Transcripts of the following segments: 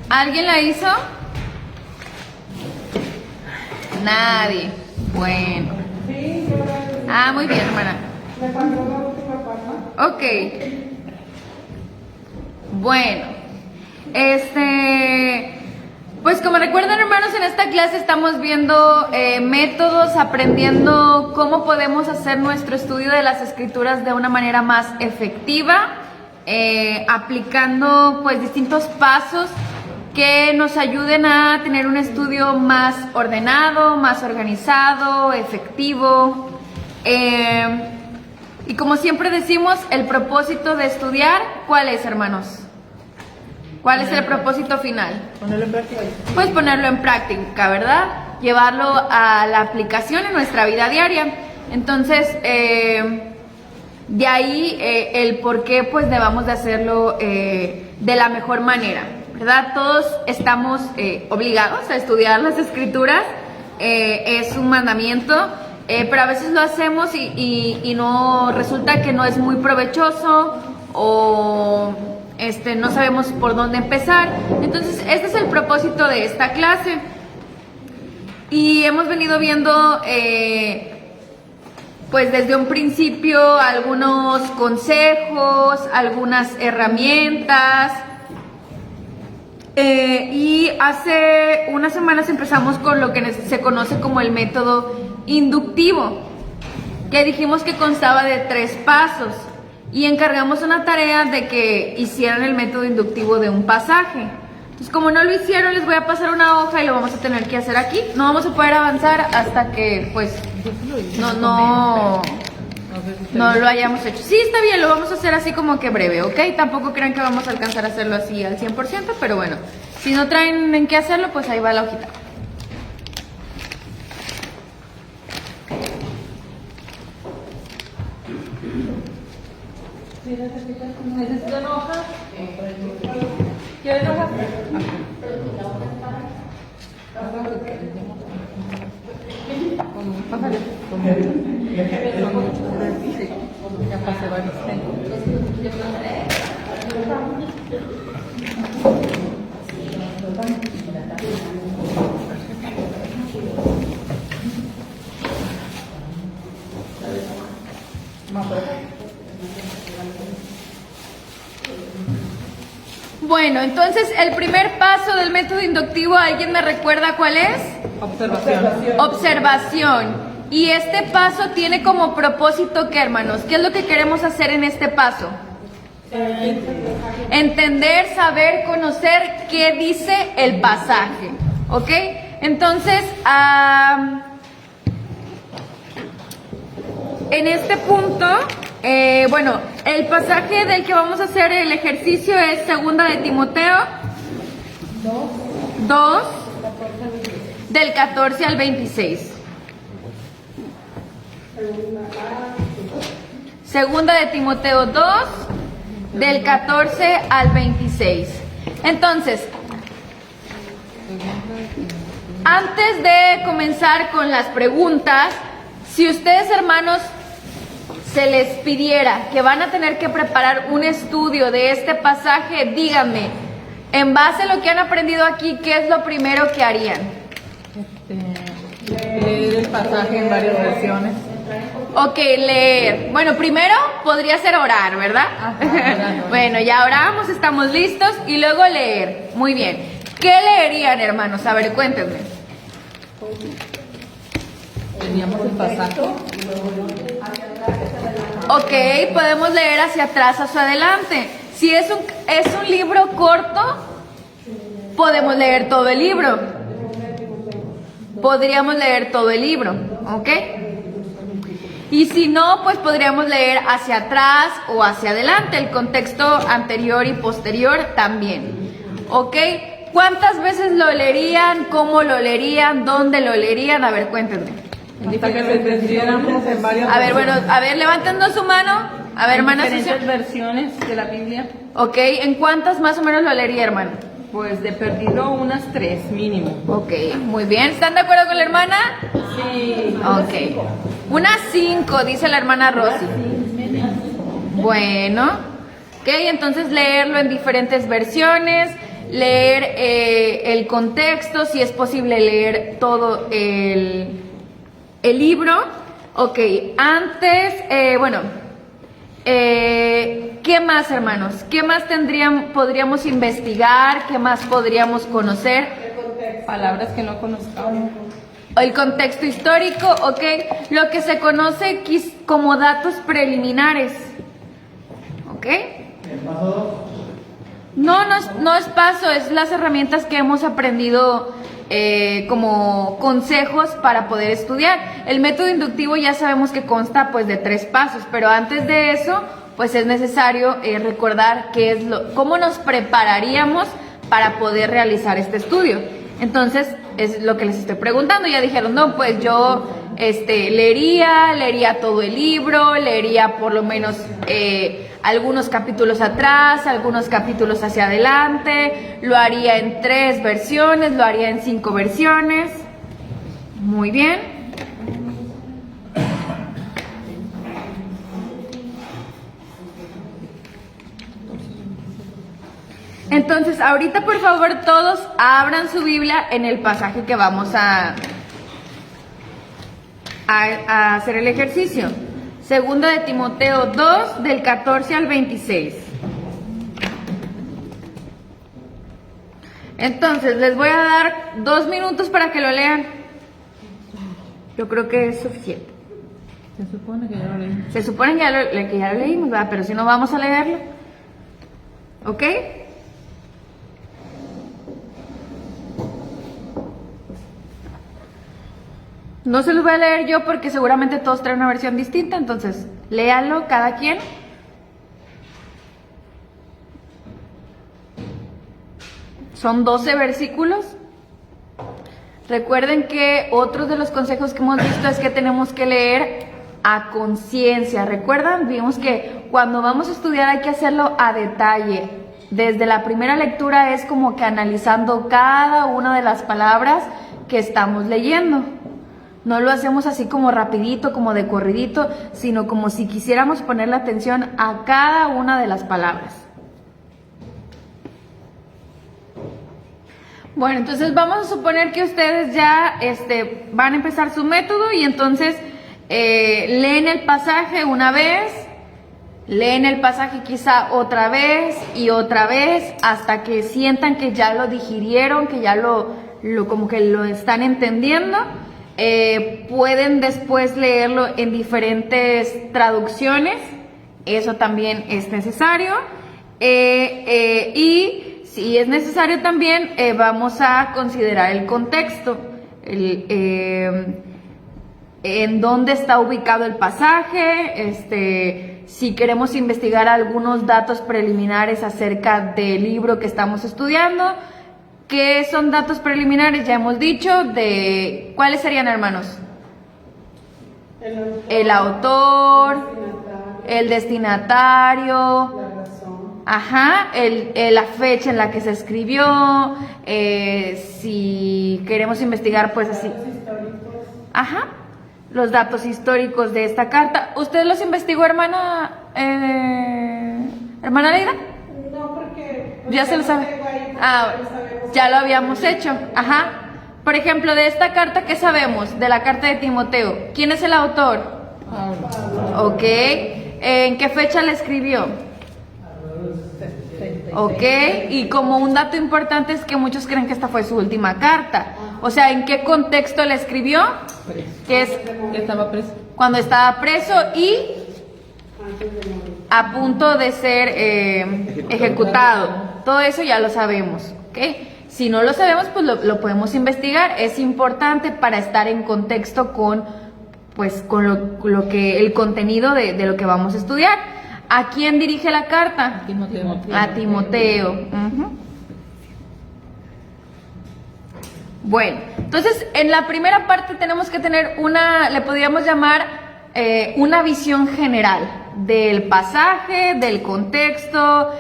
¿Alguien la hizo? Nadie. Bueno. Ah, muy bien, hermana. Ok. Bueno. Pues como recuerdan, hermanos, en esta clase estamos viendo métodos, aprendiendo cómo podemos hacer nuestro estudio de las escrituras de una manera más efectiva, aplicando pues distintos pasos que nos ayuden a tener un estudio más ordenado, más organizado, efectivo. Y como siempre decimos, el propósito de estudiar, ¿cuál es, hermanos? ¿Cuál es el propósito final? Ponerlo en práctica. Pues ponerlo en práctica, ¿verdad? Llevarlo a la aplicación en nuestra vida diaria. Entonces, de ahí el por qué pues debamos de hacerlo de la mejor manera, ¿verdad? Todos estamos obligados a estudiar las escrituras, es un mandamiento, pero a veces lo hacemos y no resulta que no es muy provechoso o no sabemos por dónde empezar. Entonces, este es el propósito de esta clase. Y hemos venido viendo, pues desde un principio, algunos consejos, algunas herramientas. Y hace unas semanas empezamos con lo que se conoce como el método inductivo, que dijimos que constaba de 3 pasos. Y encargamos una tarea de que hicieran el método inductivo de un pasaje. Entonces, como no lo hicieron, les voy a pasar una hoja y lo vamos a tener que hacer aquí. No vamos a poder avanzar hasta que, pues, no lo hayamos hecho. Sí, está bien, lo vamos a hacer así como que breve, ¿ok? Tampoco crean que vamos a alcanzar a hacerlo así al 100%, pero bueno, si no traen en qué hacerlo, pues ahí va la hojita. ¿Necesitan hojas? ¿Quieren hojas? Pásale. Ya pasé varios. Bueno, entonces el primer paso del método inductivo, ¿alguien me recuerda cuál es? Observación. Observación. Y este paso tiene como propósito, ¿qué, hermanos? ¿Qué es lo que queremos hacer en este paso? Entender, saber, conocer qué dice el pasaje, ¿ok? Entonces, en este punto, bueno, el pasaje del que vamos a hacer el ejercicio es Segunda de Timoteo 2, del 14 al 26. Segunda de Timoteo 2, del 14 al 26. Entonces, antes de comenzar con las preguntas, si ustedes, hermanos, se les pidiera que van a tener que preparar un estudio de este pasaje, díganme, en base a lo que han aprendido aquí, ¿qué es lo primero que harían? Leer el pasaje en varias versiones. Ok, leer. Bueno, primero podría ser orar, ¿verdad? Ajá, bueno, ya oramos, estamos listos, y luego leer. Muy bien. ¿Qué leerían, hermanos? A ver, cuéntenme. Teníamos el pasaje. Ok, podemos leer hacia atrás, hacia adelante. Si es un libro corto, podemos leer todo el libro. Podríamos leer todo el libro, ¿ok? Y si no, pues podríamos leer hacia atrás o hacia adelante, el contexto anterior y posterior también, ¿ok? ¿Cuántas veces lo leerían? ¿Cómo lo leerían? ¿Dónde lo leerían? A ver, cuéntenme. Hasta que lo entendiéramos en varias A ver, bueno, a ver, levantando su mano. A ver, hermana diferentes Sucia. versiones de la Biblia. Ok, ¿en cuántas más o menos lo leería, hermano? Pues de perdido unas 3 mínimo. Ok, muy bien. ¿Están de acuerdo con la hermana? Sí. Ok. Unas 5, dice la hermana Rosy. Bueno. Ok, entonces leerlo en diferentes versiones, leer el contexto, si es posible leer todo el libro. Ok, antes, ¿qué más, hermanos? ¿Qué más podríamos investigar? ¿Qué más podríamos conocer? Palabras que no conozcamos. El contexto histórico, ok. Lo que se conoce como datos preliminares, ok. No es paso, es las herramientas que hemos aprendido como consejos para poder estudiar. El método inductivo ya sabemos que consta pues de 3 pasos, pero antes de eso pues es necesario recordar cómo nos prepararíamos para poder realizar este estudio. Entonces es lo que les estoy preguntando. Ya dijeron, no, pues yo leería todo el libro, leería por lo menos algunos capítulos atrás, algunos capítulos hacia adelante, lo haría en 3 versiones, lo haría en 5 versiones. Muy bien. Entonces, ahorita por favor todos abran su Biblia en el pasaje que vamos a hacer el ejercicio. Segunda de Timoteo 2, del 14 al 26. Entonces, les voy a dar 2 minutos para que lo lean. Yo creo que es suficiente. Se supone que ya lo leí. Se supone que ya lo leímos, ¿verdad? Pero si no, vamos a leerlo. ¿Ok? No se los voy a leer yo porque seguramente todos traen una versión distinta, entonces léanlo cada quien. Son 12 versículos. Recuerden que otros de los consejos que hemos visto es que tenemos que leer a conciencia. ¿Recuerdan? Vimos que cuando vamos a estudiar hay que hacerlo a detalle. Desde la primera lectura es como que analizando cada una de las palabras que estamos leyendo. No lo hacemos así como rapidito, como de corridito, sino como si quisiéramos ponerle atención a cada una de las palabras. Bueno, entonces vamos a suponer que ustedes ya van a empezar su método y entonces leen el pasaje una vez, leen el pasaje quizá otra vez y otra vez hasta que sientan que ya lo digirieron, que ya como que lo están entendiendo. Pueden después leerlo en diferentes traducciones, eso también es necesario. Y si es necesario también vamos a considerar el contexto, en dónde está ubicado el pasaje, si queremos investigar algunos datos preliminares acerca del libro que estamos estudiando. ¿Qué son datos preliminares? Ya hemos dicho. ¿Cuáles serían, hermanos? El autor, el destinatario, ajá, la fecha en la que se escribió, si queremos investigar, pues así. Ajá, los datos históricos de esta carta. ¿Usted los investigó, hermana Leida? No, porque ya se lo sabe. Ya lo habíamos hecho. Ajá. Por ejemplo, de esta carta, ¿qué sabemos? De la carta de Timoteo. ¿Quién es el autor? Ok. ¿En qué fecha la escribió? Ok. Y como un dato importante es que muchos creen que esta fue su última carta. O sea, ¿en qué contexto la escribió? Que es Estaba preso. cuando estaba preso y a punto de ser ejecutado. Todo eso ya lo sabemos, ¿ok? Si no lo sabemos, pues lo podemos investigar. Es importante para estar en contexto con lo que el contenido de lo que vamos a estudiar. ¿A quién dirige la carta? A Timoteo. Uh-huh. Bueno, entonces en la primera parte tenemos que tener le podríamos llamar una visión general del pasaje, del contexto.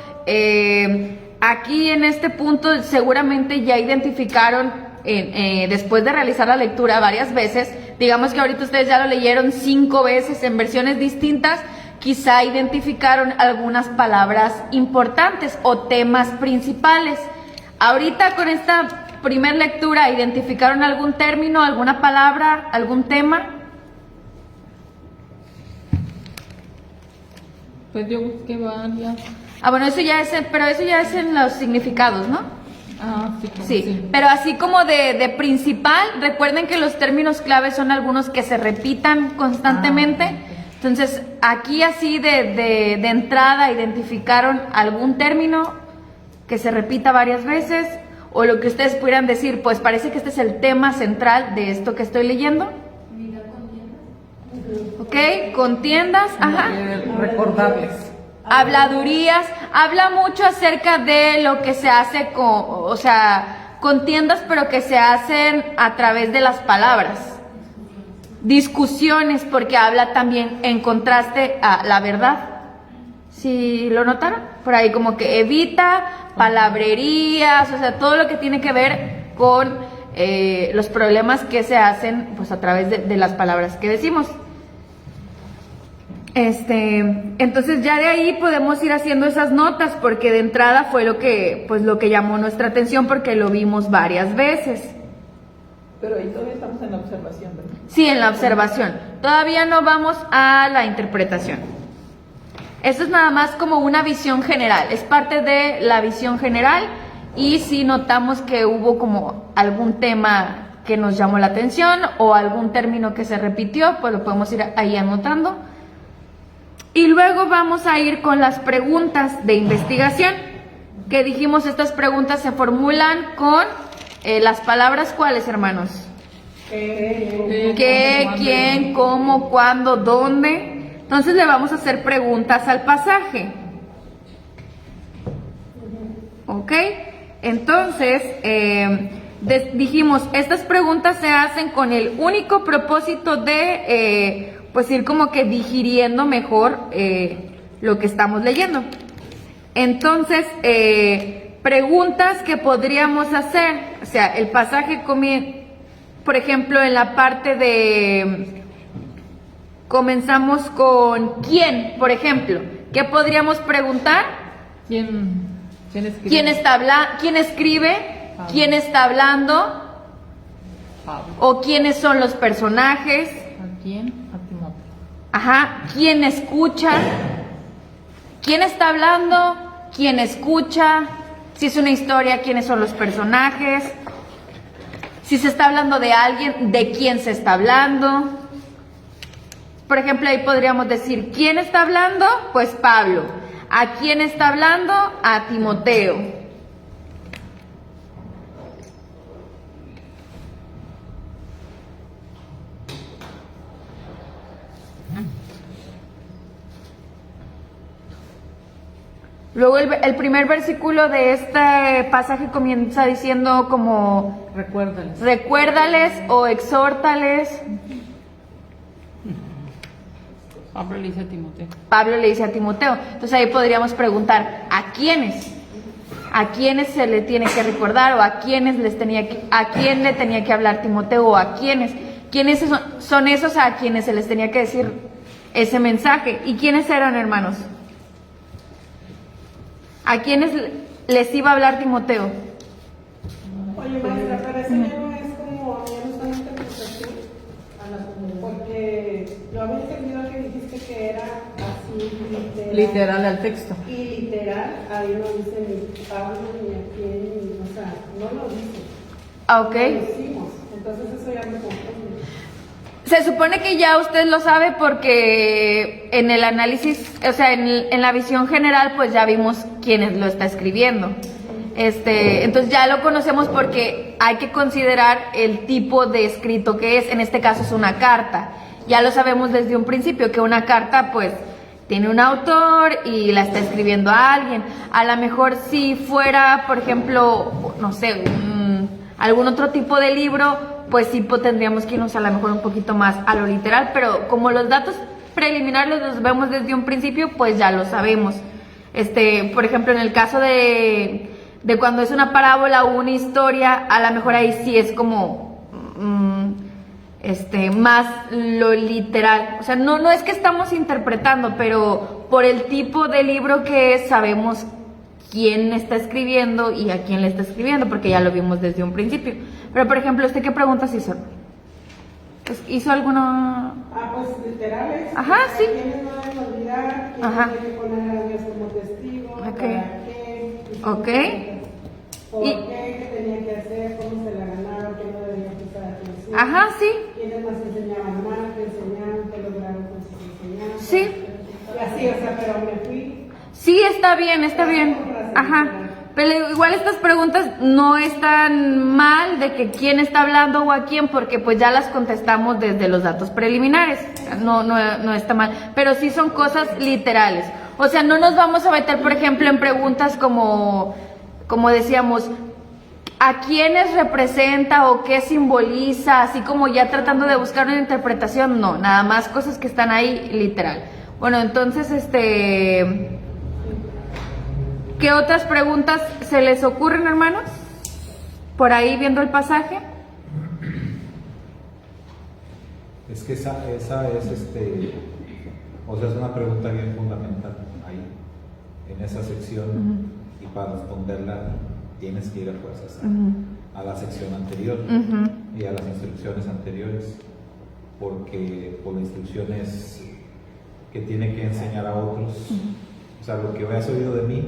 Aquí en este punto seguramente ya identificaron, después de realizar la lectura varias veces, digamos que ahorita ustedes ya lo leyeron 5 veces en versiones distintas, quizá identificaron algunas palabras importantes o temas principales. ahorita con esta primer lectura, ¿identificaron algún término, alguna palabra, algún tema? Pues yo busqué varias. Bueno, eso ya es, pero eso ya es en los significados, ¿no? Sí, Sí, pero así como de principal, recuerden que los términos clave son algunos que se repitan constantemente. Entonces, aquí así de entrada, ¿identificaron algún término que se repita varias veces? O lo que ustedes pudieran decir, pues parece que este es el tema central de esto que estoy leyendo. ¿Ok? Contiendas, ajá. Recordarles. Habladurías, habla mucho acerca de lo que se hace contiendas, pero que se hacen a través de las palabras. Discusiones, porque habla también en contraste a la verdad. ¿Sí lo notaron? Por ahí como que evita palabrerías, o sea, todo lo que tiene que ver con los problemas que se hacen pues a través de las palabras que decimos. Entonces ya de ahí podemos ir haciendo esas notas, porque de entrada fue lo que llamó nuestra atención, porque lo vimos varias veces. Pero ahí todavía estamos en la observación, ¿verdad? Sí, en la observación. Todavía no vamos a la interpretación. Esto es nada más como una visión general, es parte de la visión general, y si notamos que hubo como algún tema que nos llamó la atención o algún término que se repitió, pues lo podemos ir ahí anotando. Y luego vamos a ir con las preguntas de investigación, que dijimos estas preguntas se formulan con las palabras ¿cuáles, hermanos? ¿Qué, quién, cómo, cuándo, dónde? Entonces le vamos a hacer preguntas al pasaje. ¿Ok? Entonces, dijimos, estas preguntas se hacen con el único propósito de pues ir como que digiriendo mejor lo que estamos leyendo. Entonces, preguntas que podríamos hacer, o sea, el pasaje comienza, por ejemplo, en la parte de, comenzamos con ¿quién? Por ejemplo, ¿qué podríamos preguntar? ¿Quién escribe? ¿Quién escribe? Pablo. ¿Quién está hablando? Pablo. ¿O quiénes son los personajes? ¿A quién? A Timoteo. Ajá, ¿quién escucha? ¿Quién está hablando? ¿Quién escucha? Si es una historia, ¿quiénes son los personajes? Si se está hablando de alguien, ¿de quién se está hablando? Por ejemplo, ahí podríamos decir, ¿quién está hablando? Pues Pablo. ¿A quién está hablando? A Timoteo. Luego el primer versículo de este pasaje comienza diciendo como recuérdales o exhórtales. Pablo le dice a Timoteo. Pablo le dice a Timoteo. Entonces ahí podríamos preguntar, ¿a quiénes? ¿A quiénes se le tiene que recordar? ¿O a quiénes a quién le tenía que hablar Timoteo? ¿O a quiénes? ¿Quiénes son esos a quienes se les tenía que decir ese mensaje? ¿Y quiénes eran, hermanos? ¿A quiénes les iba a hablar Timoteo? Oye, maestra, pero eso ya no es como, ya no es una interpretación a la porque yo había entendido que dijiste que era así Literal al texto. Y literal, ahí no dice ni Pablo ni a quién, o sea, no lo dice. Ok. Lo decimos, entonces eso ya me confunde. Se supone que ya usted lo sabe porque en el análisis, o sea, en la visión general, pues ya vimos quién lo está escribiendo. Entonces ya lo conocemos porque hay que considerar el tipo de escrito que es. En este caso es una carta. Ya lo sabemos desde un principio que una carta, pues, tiene un autor y la está escribiendo a alguien. A lo mejor si fuera, por ejemplo, no sé, algún otro tipo de libro, pues sí tendríamos que irnos a lo mejor un poquito más a lo literal, pero como los datos preliminares los vemos desde un principio, pues ya lo sabemos. Por ejemplo, en el caso de cuando es una parábola o una historia, a lo mejor ahí sí es como más lo literal. O sea, no es que estamos interpretando, pero por el tipo de libro que es, sabemos quién está escribiendo y a quién le está escribiendo, porque ya lo vimos desde un principio. Pero, por ejemplo, ¿usted qué preguntas hizo? ¿Hizo alguna...? Pues literales. Ajá, sí. ¿Quiénes no deben olvidar? ¿Quién Ajá. tiene que poner a Dios como testigo? Ok. ¿Para qué? Ok. ¿Por Y- qué? ¿Qué tenía que hacer? ¿Cómo se la ganaron? ¿Qué no debía prestar atención? Ajá, sí. ¿Quiénes nos enseñaban mal? ¿Qué enseñaban? ¿Qué lograron con sus enseñanzas? Sí. Y así, o sea, pero me fui. Sí, está bien, está bien. Ajá. Pero igual estas preguntas no están mal de que quién está hablando o a quién, porque pues ya las contestamos desde los datos preliminares. No está mal. Pero sí son cosas literales. O sea, no nos vamos a meter, por ejemplo, en preguntas como decíamos, ¿a quiénes representa o qué simboliza? Así como ya tratando de buscar una interpretación, no, nada más cosas que están ahí literal. Bueno, entonces, ¿qué otras preguntas se les ocurren, hermanos? Por ahí viendo el pasaje. Es que esa es o sea, es una pregunta bien fundamental ahí, en esa sección, y para responderla tienes que ir a fuerzas a la sección anterior y a las instrucciones anteriores, porque por instrucciones que tiene que enseñar a otros, o sea, lo que has oído de mí,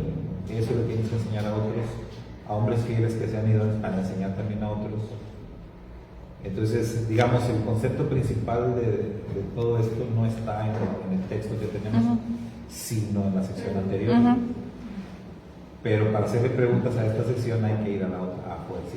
eso lo tienes que enseñar a otros, a hombres fieles que se han ido para enseñar también a otros. Entonces, digamos, el concepto principal de todo esto no está en el texto que tenemos, sino en la sección anterior. Pero para hacerle preguntas a esta sección hay que ir a la otra, a fuerza.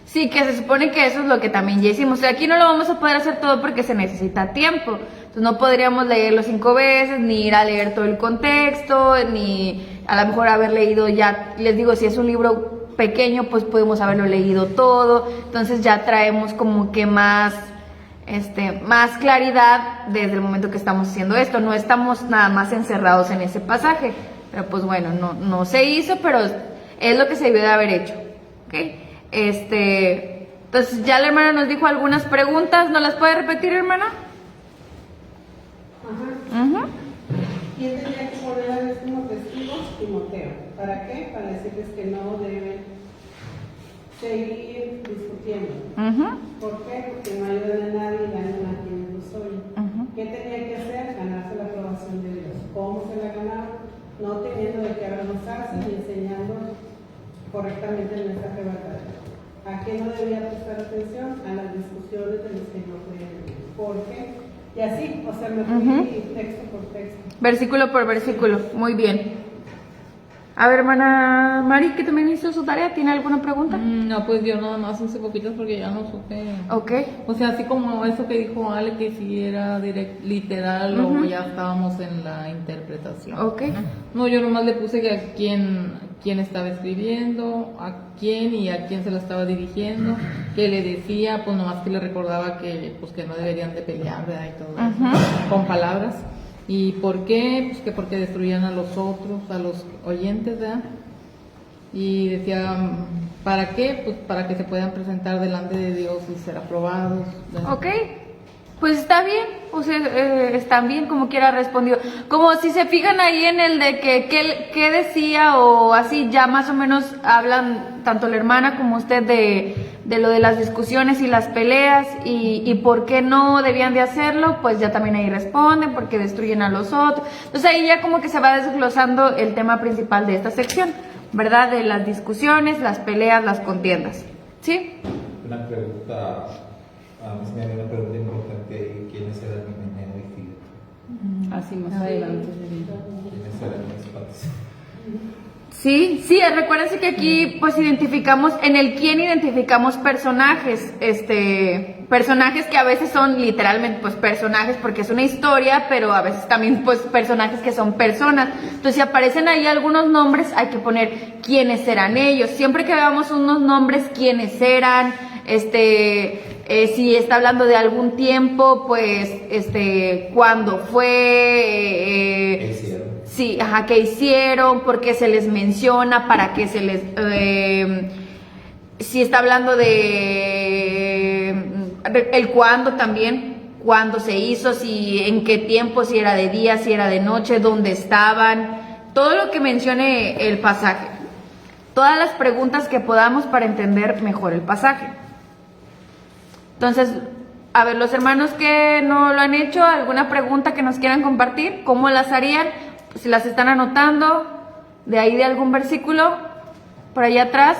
Sí, que se supone que eso es lo que también ya hicimos. O sea, aquí no lo vamos a poder hacer todo porque se necesita tiempo. Entonces no podríamos leerlo 5 veces, ni ir a leer todo el contexto, ni a lo mejor haber leído ya, les digo, si es un libro pequeño, pues podemos haberlo leído todo. Entonces ya traemos como que más claridad desde el momento que estamos haciendo esto. No estamos nada más encerrados en ese pasaje. Pero pues bueno, no se hizo, pero es lo que se debió de haber hecho. ¿Ok? Entonces ya la hermana nos dijo algunas preguntas. ¿No las puede repetir, hermana? Ajá. ¿Quién tenía que poner a Dios como testigos? Timoteo. ¿Para qué? Para decirles que no deben seguir discutiendo. ¿Por qué? Porque no ayudan a nadie y ganan a quienes los oyen. ¿Qué tenía que hacer? Ganarse la aprobación de Dios. ¿Cómo se la ganaba? No teniendo de qué avergonzarse y enseñando correctamente el mensaje verdadero. ¿A qué no debía prestar atención? A las discusiones de los que no creen. ¿Por qué? Y así, o sea, me fui texto por texto. Versículo por versículo, muy bien. A ver, hermana Mari, que también hizo su tarea, ¿tiene alguna pregunta? No, pues yo nada más hice poquitos porque ya no supe. Ok. O sea, así como eso que dijo Ale, que si era literal o ya estábamos en la interpretación. Ok. No, yo nomás le puse que a quién estaba escribiendo, a quién y a quién se lo estaba dirigiendo, que le decía, pues nomás que le recordaba que pues que no deberían de pelear, ¿verdad? Y todo eso, con palabras. ¿Y por qué? Pues que porque destruían a los otros, a los oyentes, ¿verdad? Y decía, ¿para qué? Pues para que se puedan presentar delante de Dios y ser aprobados, ¿verdad? Ok, pues está bien, o sea, están bien como quiera respondió. Como si se fijan ahí en el de que qué decía o así, ya más o menos hablan tanto la hermana como usted de lo de las discusiones y las peleas y por qué no debían de hacerlo, pues ya también ahí responden, porque destruyen a los otros. Entonces ahí ya como que se va desglosando el tema principal de esta sección, ¿verdad? De las discusiones, las peleas, las contiendas. ¿Sí? Una pregunta, a mí se me había una pregunta importante ahí, ¿quiénes eran Himeneo y Fileto? Así más adelante. ¿Quiénes eran mis padres? Sí, recuérdense que aquí pues identificamos, en el quién identificamos personajes, personajes que a veces son literalmente pues personajes porque es una historia, pero a veces también pues personajes que son personas. Entonces si aparecen ahí algunos nombres hay que poner quiénes eran ellos, siempre que veamos unos nombres quiénes eran, si está hablando de algún tiempo, pues, cuándo fue, ¿Qué hicieron? sí, qué hicieron, por qué se les menciona, para qué se les, si está hablando de el cuándo también, cuándo se hizo, si en qué tiempo, si era de día, si era de noche, dónde estaban, todo lo que mencione el pasaje, todas las preguntas que podamos para entender mejor el pasaje. Entonces, a ver, los hermanos que no lo han hecho, alguna pregunta que nos quieran compartir, ¿cómo las harían? Pues si las están anotando, de ahí de algún versículo, por allá atrás.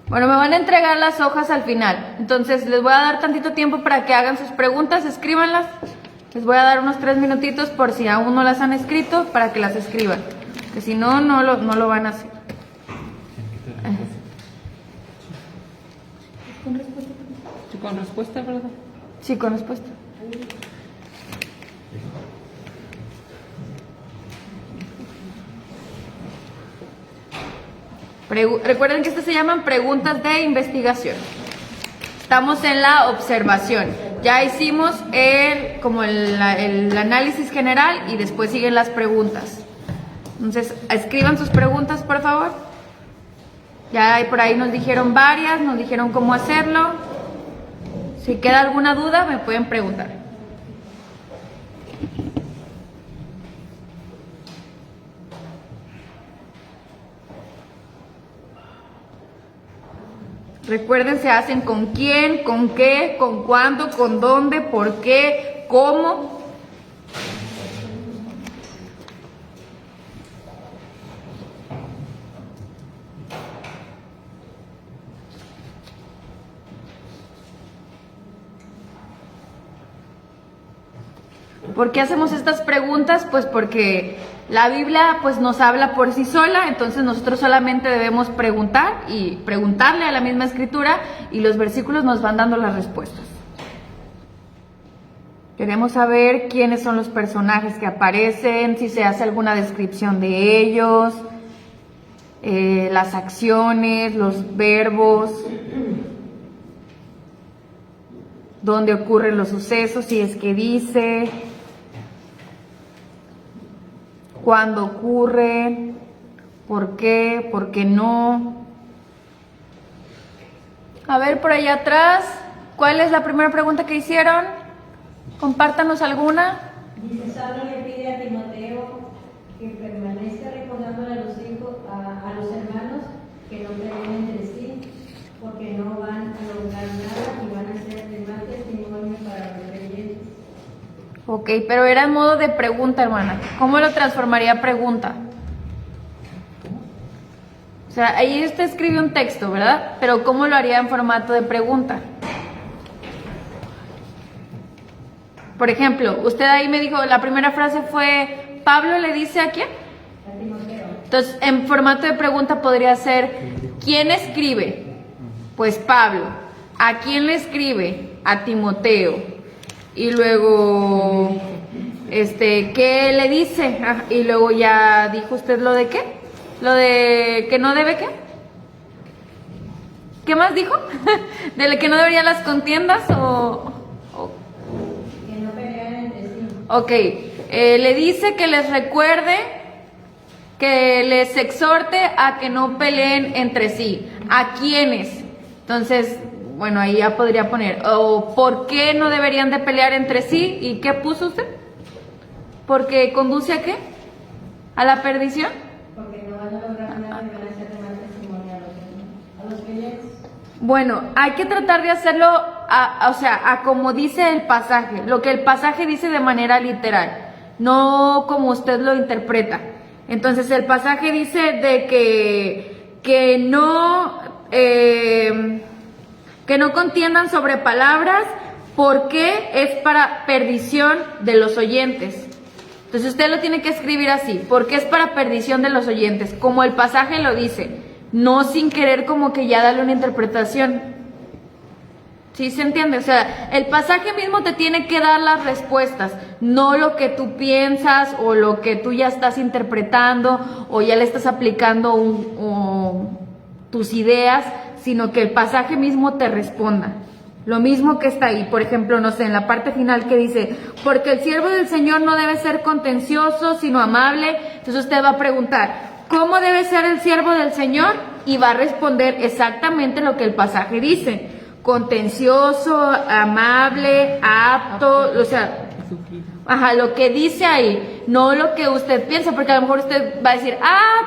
Bueno, me van a entregar las hojas al final, entonces les voy a dar tantito tiempo para que hagan sus preguntas, escríbanlas. Les voy a dar unos 3 minutitos por si aún no las han escrito, para que las escriban, que si no, no lo van a hacer. Sí, con respuesta, ¿verdad? Sí, con respuesta. Recuerden que estas se llaman preguntas de investigación. Estamos en la observación. Ya hicimos el análisis general y después siguen las preguntas. Entonces, escriban sus preguntas, por favor. Ya por ahí nos dijeron varias, nos dijeron cómo hacerlo. Si queda alguna duda, me pueden preguntar. Recuerden, se hacen con quién, con qué, con cuándo, con dónde, por qué, cómo. ¿Por qué hacemos estas preguntas? Pues porque la Biblia pues nos habla por sí sola, entonces nosotros solamente debemos preguntar y preguntarle a la misma escritura y los versículos nos van dando las respuestas. Queremos saber quiénes son los personajes que aparecen, si se hace alguna descripción de ellos, las acciones, los verbos, dónde ocurren los sucesos, si es que dice, cuándo ocurre, por qué no. A ver, por allá atrás, ¿cuál es la primera pregunta que hicieron? Compártanos alguna. Dice, Pablo le pide a Timoteo que permanezca recordándole a los hijos, a los hermanos que no peleen entre sí, porque no van a lograr nada y van a ser de mal testimonio para los creyentes. Ok, pero era en modo de pregunta, hermana. ¿Cómo lo transformaría a pregunta? O sea, ahí usted escribe un texto, ¿verdad? Pero ¿cómo lo haría en formato de pregunta? Por ejemplo, usted ahí me dijo, la primera frase fue, ¿Pablo le dice a quién? A Timoteo. Entonces, en formato de pregunta podría ser, ¿quién escribe? Pues Pablo. ¿A quién le escribe? A Timoteo. Y luego, ¿qué le dice? Ah, y luego ya dijo usted lo de qué, lo de que no debe qué. ¿Qué más dijo? ¿De que no deberían las contiendas o? Que no pelean entre sí. Ok, le dice que les recuerde, que les exhorte a que no peleen entre sí. ¿A quiénes? Entonces, bueno, ahí ya podría poner, o ¿por qué no deberían de pelear entre sí? ¿Y qué puso usted? ¿Porque conduce a qué? ¿A la perdición? Porque no van a lograr nada y van a ser de mal testimonio a los creyentes. Bueno, hay que tratar de hacerlo, a como dice el pasaje, lo que el pasaje dice de manera literal, no como usted lo interpreta. Entonces, el pasaje dice de que no contiendan sobre palabras, porque es para perdición de los oyentes. Entonces usted lo tiene que escribir así, porque es para perdición de los oyentes, como el pasaje lo dice, no sin querer como que ya darle una interpretación. ¿Sí se entiende? O sea, el pasaje mismo te tiene que dar las respuestas, no lo que tú piensas o lo que tú ya estás interpretando o ya le estás aplicando tus ideas, sino que el pasaje mismo te responda. Lo mismo que está ahí, por ejemplo, no sé, en la parte final que dice, porque el siervo del Señor no debe ser contencioso, sino amable. Entonces usted va a preguntar, ¿cómo debe ser el siervo del Señor? Y va a responder exactamente lo que el pasaje dice. Contencioso, amable, apto, o sea, Ajá, lo que dice ahí, no lo que usted piensa, porque a lo mejor usted va a decir,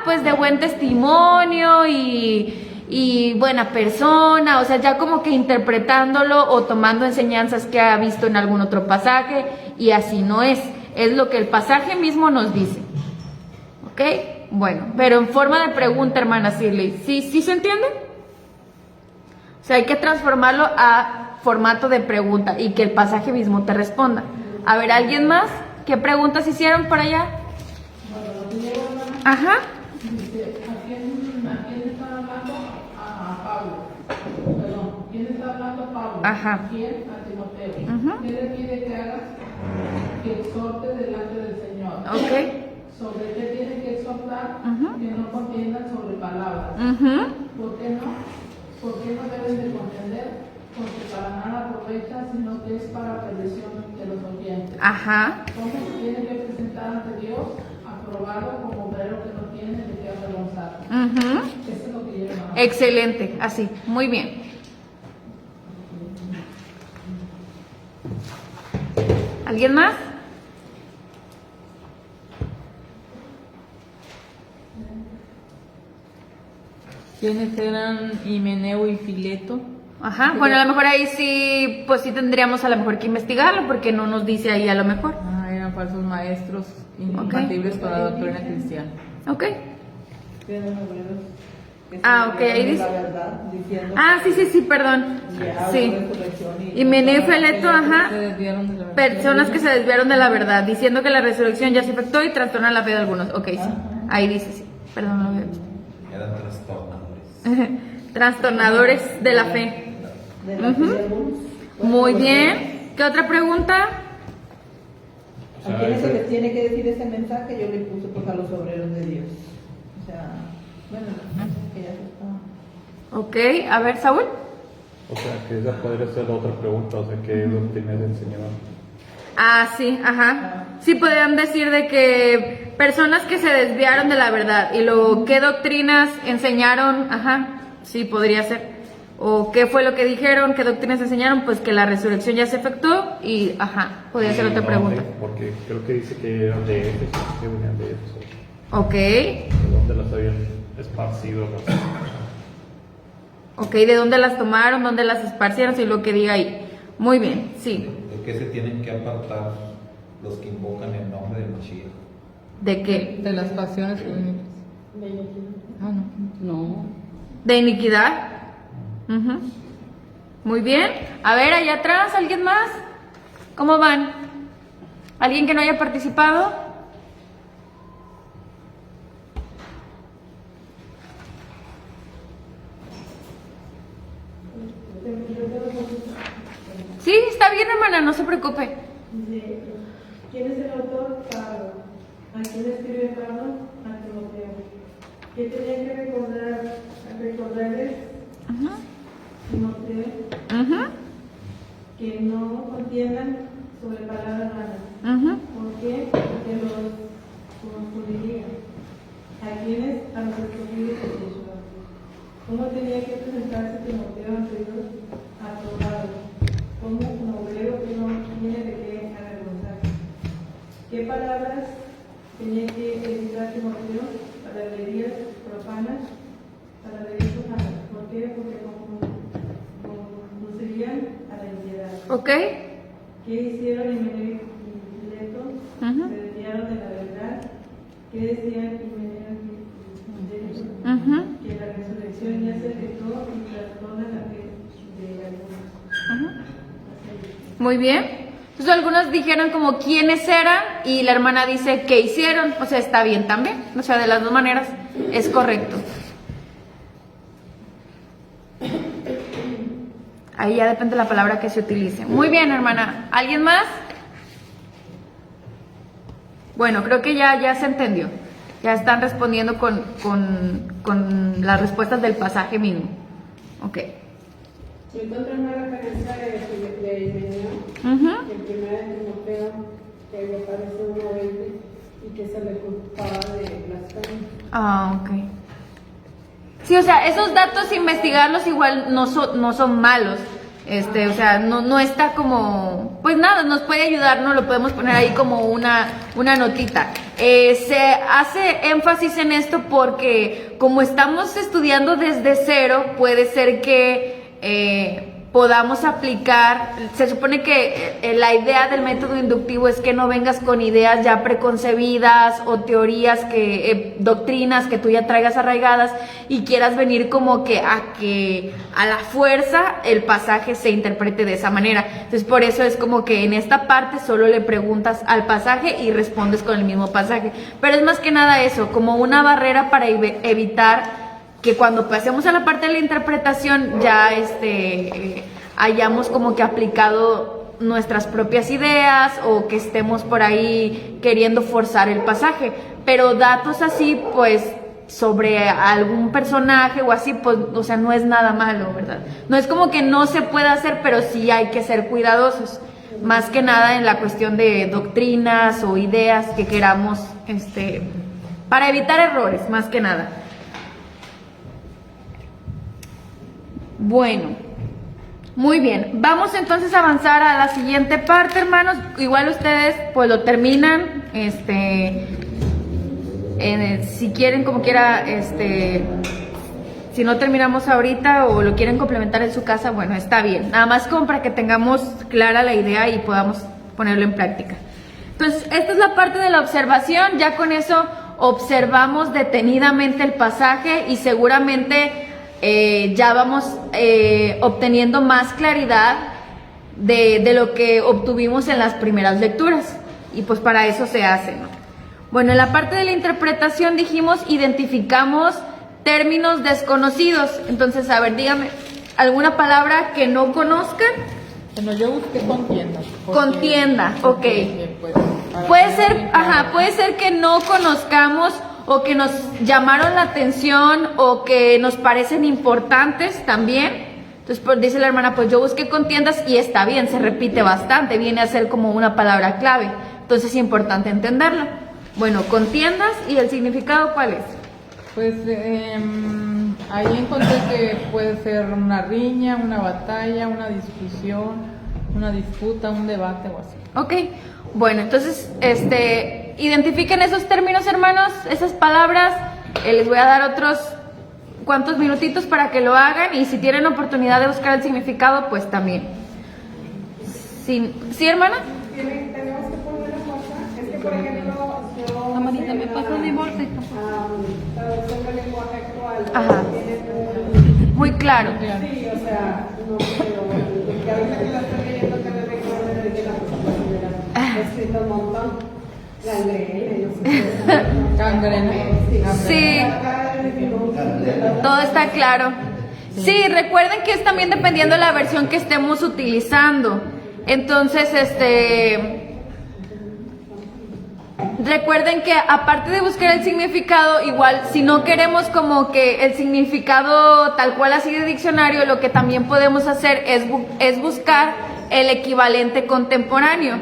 pues de buen testimonio y buena persona, o sea, ya como que interpretándolo o tomando enseñanzas que ha visto en algún otro pasaje, y así no es lo que el pasaje mismo nos dice. ¿Ok? Bueno, pero en forma de pregunta, hermana Shirley, ¿sí se entiende? O sea, hay que transformarlo a formato de pregunta y que el pasaje mismo te responda. A ver, ¿alguien más? ¿Qué preguntas hicieron por allá? Ajá. Dice, ¿a quién está hablando? A Pablo. Perdón, ¿quién está hablando Pablo? Ajá. ¿A quién? A Timoteo. Ujú. ¿Qué le pide que hagas? Que exhorte delante del Señor. Ok. ¿Sobre qué tiene que exhortar? Ujú. Que no contiendan sobre palabras. Ujú. ¿Por qué no? ¿Por qué no deben de contender? Porque para nada aprovecha, sino que es para perdición de los oyentes. Ajá. ¿Cómo se tiene que presentar ante Dios? Aprobado como obrero que no tiene de qué avergonzar. Ujú. Eso es lo que yo llamaba. Excelente, así, muy bien. ¿Alguien más? ¿Quiénes eran Himeneo y Fileto? Ajá, bueno, a lo mejor ahí sí, pues sí tendríamos a lo mejor que investigarlo porque no nos dice ahí a lo mejor. Eran falsos maestros incompatibles con la doctrina cristiana. Ok. Eran obreros que se Ok, ahí desviaron de dice. la verdad, diciendo Sí, perdón. ya Sí. hubo resurrección Y Meneo y Fileto, ajá. Se desviaron de la verdad. Personas que se desviaron de la verdad, diciendo que la resurrección ya se efectuó y trastornan la fe de algunos. Ok, sí. Ahí dice, sí. Perdón, no lo había visto. Eran trastornadores. Trastornadores de la fe. de la fe de algunos. Muy bien. ¿Qué otra pregunta? ¿A quién se les tiene que decir ese mensaje? Yo le puse pues a los obreros de Dios. O sea, bueno, que ya se está. Ok, a ver, Saúl. O sea, que esa podría ser otra pregunta, o sea, ¿qué doctrinas enseñaban? Sí, ajá. Sí podrían decir de que personas que se desviaron de la verdad y luego qué doctrinas enseñaron, ajá, sí podría ser. O qué fue lo que dijeron, qué doctrinas enseñaron, pues que la resurrección ya se efectuó y, ajá, podría ser otra pregunta. Porque creo que dice que eran de Éfeso, que venían de Éfeso. Ok, ¿De dónde las habían esparcido? ok, ¿de dónde las tomaron, dónde las esparcieron? Si lo que diga ahí. Muy bien, sí. ¿De qué se tienen que apartar los que invocan el nombre de Mashiach? ¿De qué? De las pasiones juveniles. Ah, no. No. ¿De iniquidad? Ujú. Muy bien. A ver, allá atrás, ¿alguien más? ¿Cómo van? ¿Alguien que no haya participado? Sí, está bien, hermana, no se preocupe. Dice, ¿quién es el autor? Pablo. ¿A quién escribe Pablo? A Timoteo. ¿Qué tenía que recordarles? Ujú, Timoteo, ujú, que no contiendan sobre palabras vanas. ujú. ¿Por qué? Porque los confundirían. ¿A quiénes? A los escogidos de Yeshua. ¿Cómo tenía que presentarse Timoteo ante Dios? Aprobado. Como un obrero que no tiene de qué avergonzarse. ¿Qué palabras tenía que evitar Timoteo? Palabrerías profanas, palabrerías profanas. ¿Por qué? Porque conducirían a la impiedad. Ok. ¿Qué hicieron Himeneo y Fileto? Ujú. Se desviaron de la verdad. ¿Qué decían Himeneo y Fileto? Ujú, Que la resurrección ya se efectuó y trastorna la fe de algunos. ujú. Muy bien. Entonces algunos dijeron como quiénes eran y la hermana dice qué hicieron. O sea, está bien también. O sea, de las dos maneras es correcto. Ahí ya depende de la palabra que se utilice. Muy bien, hermana. ¿Alguien más? Bueno, creo que ya se entendió. Ya están respondiendo con las respuestas del pasaje mismo. Ok. Yo encontré una referencia de Himeneo, Ujú. en primera de Timoteo, que ahí aparece 1:20 y que se le culpaba de blasfemia. Ok. Sí, o sea, esos datos investigarlos igual no son malos. O sea, no está como, pues nada, nos puede ayudar, ¿no? Lo podemos poner ahí como una notita. Se hace énfasis en esto porque como estamos estudiando desde cero, puede ser que podamos aplicar, se supone que la idea del método inductivo es que no vengas con ideas ya preconcebidas o teorías doctrinas que tú ya traigas arraigadas y quieras venir como que a la fuerza el pasaje se interprete de esa manera. Entonces por eso es como que en esta parte solo le preguntas al pasaje y respondes con el mismo pasaje, pero es más que nada eso, como una barrera para evitar que cuando pasemos a la parte de la interpretación ya hayamos como que aplicado nuestras propias ideas o que estemos por ahí queriendo forzar el pasaje, pero datos así pues sobre algún personaje o así, pues, o sea, no es nada malo, ¿verdad? No es como que no se pueda hacer, pero sí hay que ser cuidadosos, más que nada en la cuestión de doctrinas o ideas que queramos, para evitar errores, más que nada. Bueno, muy bien, vamos entonces a avanzar a la siguiente parte, hermanos. Igual ustedes pues lo terminan, si quieren, como quiera, si no terminamos ahorita o lo quieren complementar en su casa, bueno, está bien, nada más como para que tengamos clara la idea y podamos ponerlo en práctica. Entonces, esta es la parte de la observación, ya con eso observamos detenidamente el pasaje y seguramente ya vamos obteniendo más claridad de lo que obtuvimos en las primeras lecturas y pues para eso se hace, ¿no? Bueno, en la parte de la interpretación dijimos identificamos términos desconocidos. Entonces, a ver, dígame alguna palabra que no conozcan. Bueno, yo busqué contienda. Contienda, ok. Pues, puede ser que no conozcamos o que nos llamaron la atención o que nos parecen importantes también. Entonces pues, dice la hermana, pues yo busqué contiendas y está bien, se repite bastante, viene a ser como una palabra clave. Entonces es importante entenderla. Bueno, contiendas y el significado, ¿cuál es? Pues ahí encontré que puede ser una riña, una batalla, una discusión, una disputa, un debate o así. Ok, bueno, entonces, identifiquen esos términos, hermanos, esas palabras. Les voy a dar otros cuantos minutitos para que lo hagan y si tienen oportunidad de buscar el significado, pues también. ¿Sí, hermana? Tenemos que poner la cosa. Es que, por ejemplo, yo... Amarita, ¿me pasa mi bolsita? Traducción del lenguaje actual. Ajá. Tiene Muy claro. sí, o sea, no, pero porque ahorita que la estoy leyendo que me recuerda de que la presentación era escrito un montón. Gangrena, no sé. Gangrena. Sí, todo está claro. Sí, recuerden que es también dependiendo de la versión que estemos utilizando. Entonces, recuerden que aparte de buscar el significado, igual si no queremos como que el significado tal cual así de diccionario, lo que también podemos hacer es buscar el equivalente contemporáneo.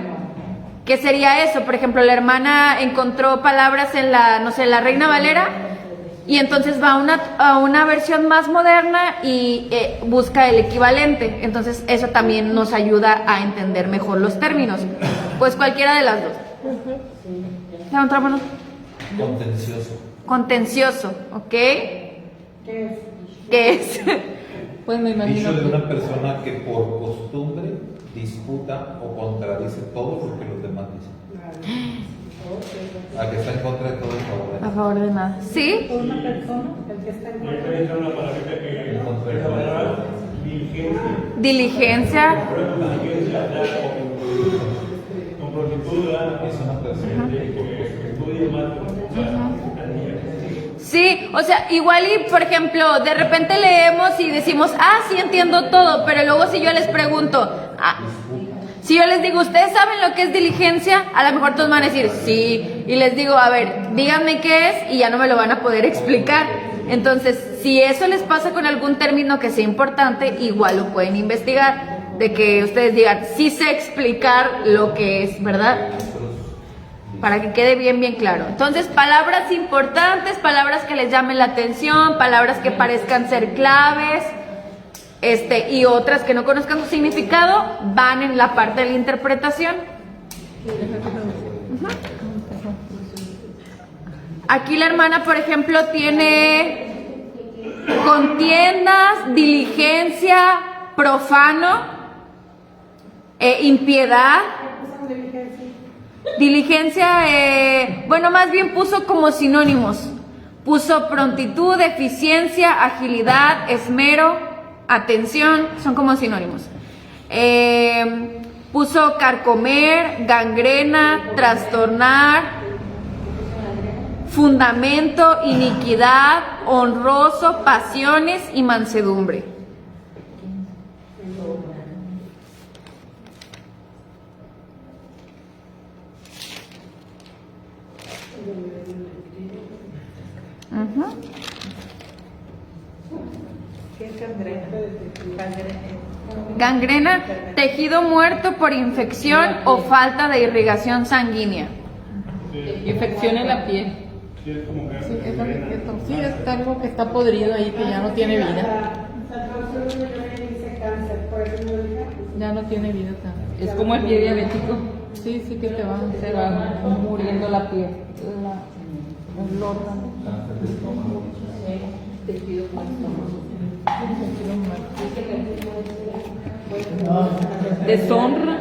¿Qué sería eso? Por ejemplo, la hermana encontró palabras en la, no sé, la Reina Valera y entonces va a una versión más moderna y busca el equivalente. Entonces eso también nos ayuda a entender mejor los términos. Pues cualquiera de las dos. Levanta la mano. Contencioso. Contencioso, ¿ok? ¿Qué es? Pues me imagino Dicho de que... una persona que por costumbre disputa o contradice todo lo que los demás dicen. A que está en contra de todo el favor. A favor de nada. ¿Sí? una persona, el que está en En contra de todo. Diligencia. Es una persona que por Sí, o sea, igual y por ejemplo, de repente leemos y decimos, sí entiendo todo, pero luego si yo les pregunto, si yo les digo, ¿ustedes saben lo que es diligencia? A lo mejor todos van a decir, sí, y les digo, a ver, díganme qué es, y ya no me lo van a poder explicar. Entonces, si eso les pasa con algún término que sea importante, igual lo pueden investigar, de que ustedes digan, sí sé explicar lo que es, ¿verdad? Para que quede bien claro. Entonces, palabras importantes, palabras que les llamen la atención, palabras que parezcan ser claves. y otras que no conozcan su significado van en la parte de la interpretación. Aquí la hermana, por ejemplo, tiene contiendas, diligencia, profano, impiedad. Diligencia, bueno, más bien puso como sinónimos. Puso prontitud, eficiencia, agilidad, esmero, atención, son como sinónimos. Puso carcomer, gangrena, trastornar, fundamento, iniquidad, honroso, pasiones y mansedumbre. ¿Qué es gangrena? Gangrena, tejido muerto por infección o falta de irrigación sanguínea. Infección en la piel. Sí, es como que Sí, es algo que está podrido ahí, que ya no tiene vida. La traducción de Biblia dice cáncer, por eso no dice. Ya no tiene vida. Es como el pie diabético. Sí, sí que se va muriendo la piel. El órgano. Cáncer de estómago. Deshonra.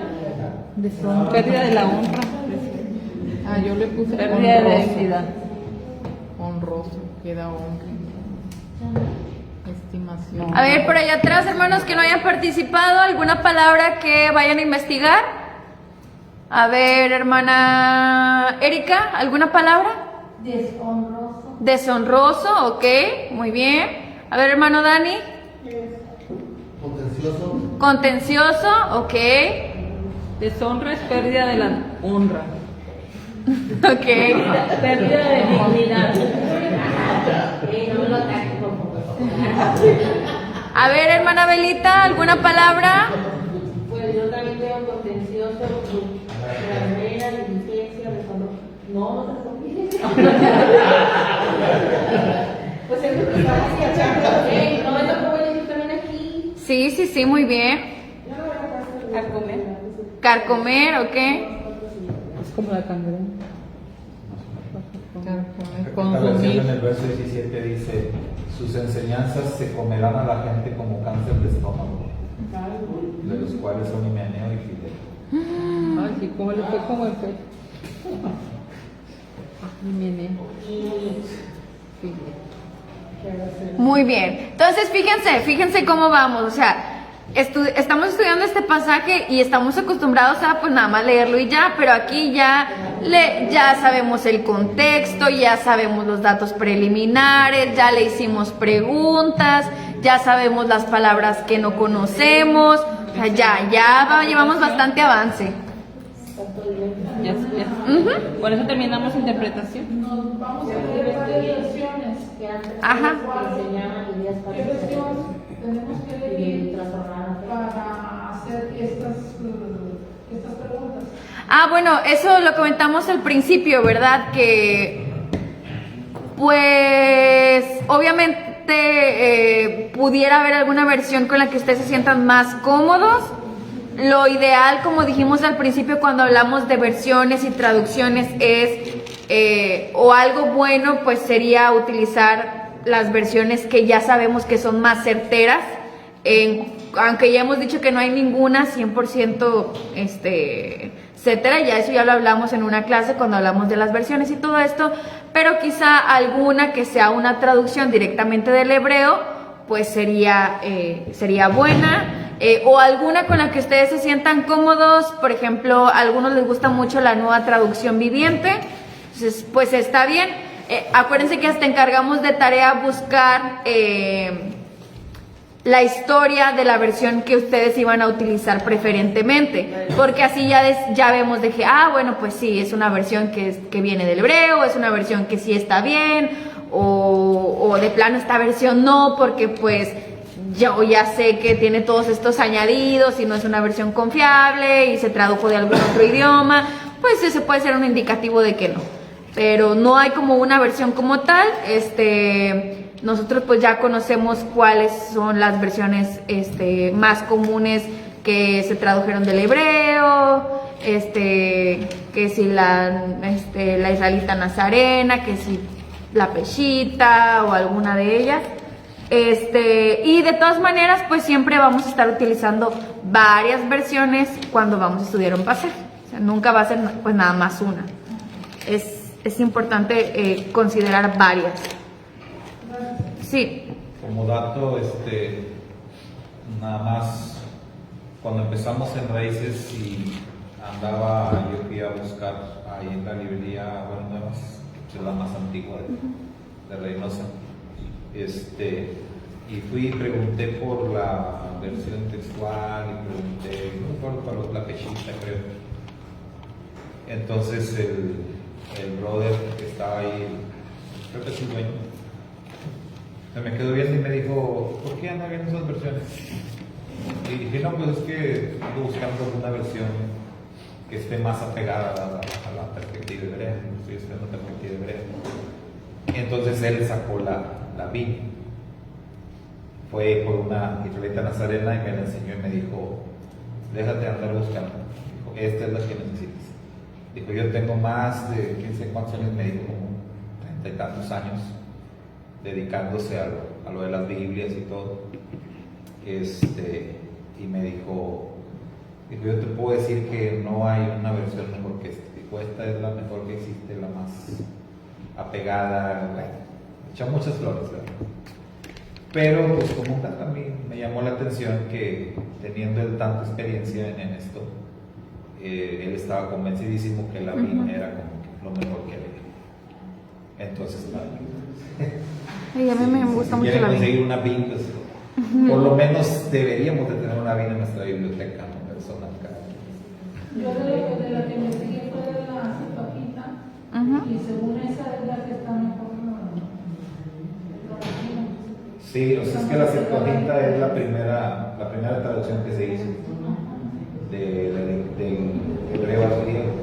Pérdida de la honra. Ah, yo le puse Pérdida de la honroso. dignidad. Honroso, queda honra. Estimación. A ver, por allá atrás, hermanos que no hayan participado, ¿alguna palabra que vayan a investigar? A ver, hermana Erika, ¿alguna palabra? Deshonroso. Deshonroso, ok, muy bien. A ver, hermano Dani. Contencioso, ok. Deshonra es pérdida de la honra. Ok. Pérdida de dignidad. A ver, hermana Belita, ¿alguna palabra? Pues yo también veo contencioso, carrera, diligencia, no pues es lo que estamos cachando. No es lo que voy a decir también aquí. Sí, sí, sí, muy bien. Carcomer, ok. Es como la gangrena. Esta versión en el verso 17 dice: sus enseñanzas se comerán a la gente como cáncer de estómago, de los cuales son Himeneo y Fileto. Ay, sí, como le fue como el fe. Muy bien. Entonces, fíjense cómo vamos. O sea, estamos estudiando este pasaje y estamos acostumbrados a pues nada más leerlo y ya, pero aquí ya sabemos el contexto, ya sabemos los datos preliminares, ya le hicimos preguntas, ya sabemos las palabras que no conocemos. O sea, llevamos bastante avance. Por eso terminamos interpretación. Nos vamos a ver varias versiones que antes Ajá. enseñaban ideas para ¿qué versión tenemos que elegir para hacer estas preguntas? Ah, bueno, eso lo comentamos al principio, ¿verdad? Que, pues, obviamente pudiera haber alguna versión con la que ustedes se sientan más cómodos. Lo ideal, como dijimos al principio cuando hablamos de versiones y traducciones, es, o algo bueno, pues sería utilizar las versiones que ya sabemos que son más certeras, aunque ya hemos dicho que no hay ninguna 100% etcétera, ya eso ya lo hablamos en una clase cuando hablamos de las versiones y todo esto, pero quizá alguna que sea una traducción directamente del hebreo, pues sería buena. O alguna con la que ustedes se sientan cómodos. Por ejemplo, a algunos les gusta mucho la Nueva Traducción Viviente, entonces pues está bien. Acuérdense que hasta encargamos de tarea buscar la historia de la versión que ustedes iban a utilizar preferentemente, porque así ya vemos de que, bueno, pues sí, es una versión que viene del hebreo, es una versión que sí está bien, o de plano esta versión no, porque pues yo ya sé que tiene todos estos añadidos y no es una versión confiable y se tradujo de algún otro idioma, pues ese puede ser un indicativo de que no. Pero no hay como una versión como tal. nosotros pues ya conocemos cuáles son las versiones más comunes que se tradujeron del hebreo, que si la israelita nazarena, que si la peshita o alguna de ellas. Y de todas maneras, pues siempre vamos a estar utilizando varias versiones cuando vamos a estudiar un pasaje. O sea, nunca va a ser pues nada más una. Es importante considerar varias. Sí. Como dato, nada más, cuando empezamos en Raíces y yo fui a buscar ahí en la librería, bueno, Nuevas, que es la más antigua de Reynosa, y fui y pregunté por la versión textual y pregunté, no recuerdo por la pechita, creo. Entonces el brother que estaba ahí, creo que es el dueño, se me quedó viendo y me dijo, ¿por qué anda viendo esas versiones? Y dije, no, pues es que ando buscando alguna versión que esté más apegada a la perspectiva hebrea, estoy estudiando perspectiva hebrea. Entonces él sacó la Biblia, fue por una israelita nazarena y me la enseñó y me dijo, déjate andar buscando, dijo, esta es la que necesitas. Dijo, yo tengo más de 15 cuántos años, me dijo, como 30 y tantos años, dedicándose a lo de las Biblias y todo. Y me dijo, yo te puedo decir que no hay una versión mejor que esta. Dijo, esta es la mejor que existe, la más apegada, bueno, echó muchas flores, ¿verdad? Pero pues como tal también me llamó la atención que teniendo él tanta experiencia en esto, él estaba convencidísimo que la Biblia era como que lo mejor que había. Entonces, Ay, a mí me gusta mucho la conseguir Biblia. una Biblia, pues, por lo menos deberíamos de tener una Biblia en nuestra biblioteca, ¿no? Personal. Yo de la que me seguí fue de la Septuaginta, y según esa es la que está mejor traducida. Sí, o sea, es que la Septuaginta es la primera traducción que se hizo del hebreo al griego.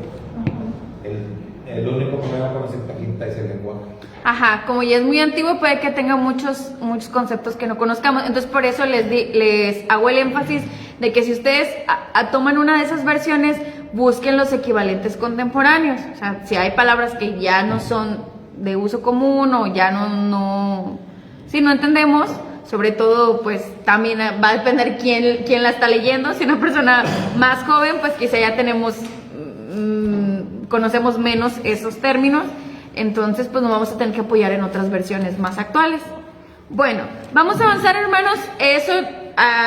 El único problema con la Septuaginta es el lenguaje. Ajá, como ya es muy antiguo, puede que tenga muchos conceptos que no conozcamos. Entonces, por eso les hago el énfasis de que si ustedes toman una de esas versiones, busquen los equivalentes contemporáneos. O sea, si hay palabras que ya no son de uso común o ya si no entendemos, sobre todo, pues también va a depender quién la está leyendo. Si una persona más joven, pues quizá ya conocemos menos esos términos. Entonces, pues nos vamos a tener que apoyar en otras versiones más actuales. Bueno, vamos a avanzar, hermanos. Eso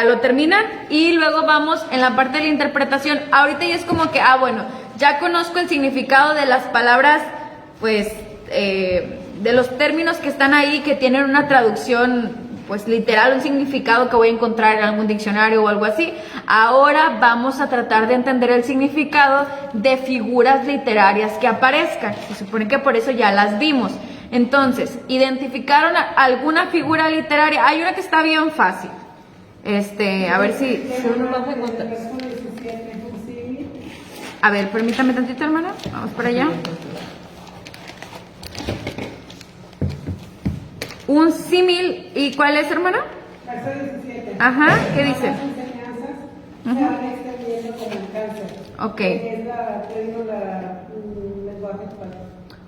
lo terminan y luego vamos en la parte de la interpretación. Ahorita ya es como que, bueno, ya conozco el significado de las palabras, pues, de los términos que están ahí, que tienen una traducción, pues, literal, un significado que voy a encontrar en algún diccionario o algo así. Ahora vamos a tratar de entender el significado de figuras literarias que aparezcan. Se supone que por eso ya las vimos. Entonces, ¿identificaron alguna figura literaria? Hay una que está bien fácil. A ver si uno lo hace contar. A ver, permítame tantito, hermana. Vamos para allá. Un símil, ¿y cuál es, hermana? Verso 17. Ajá, ¿qué dice? Las enseñanzas se van extendiendo como el cáncer. Ok. Es la lenguaje actual.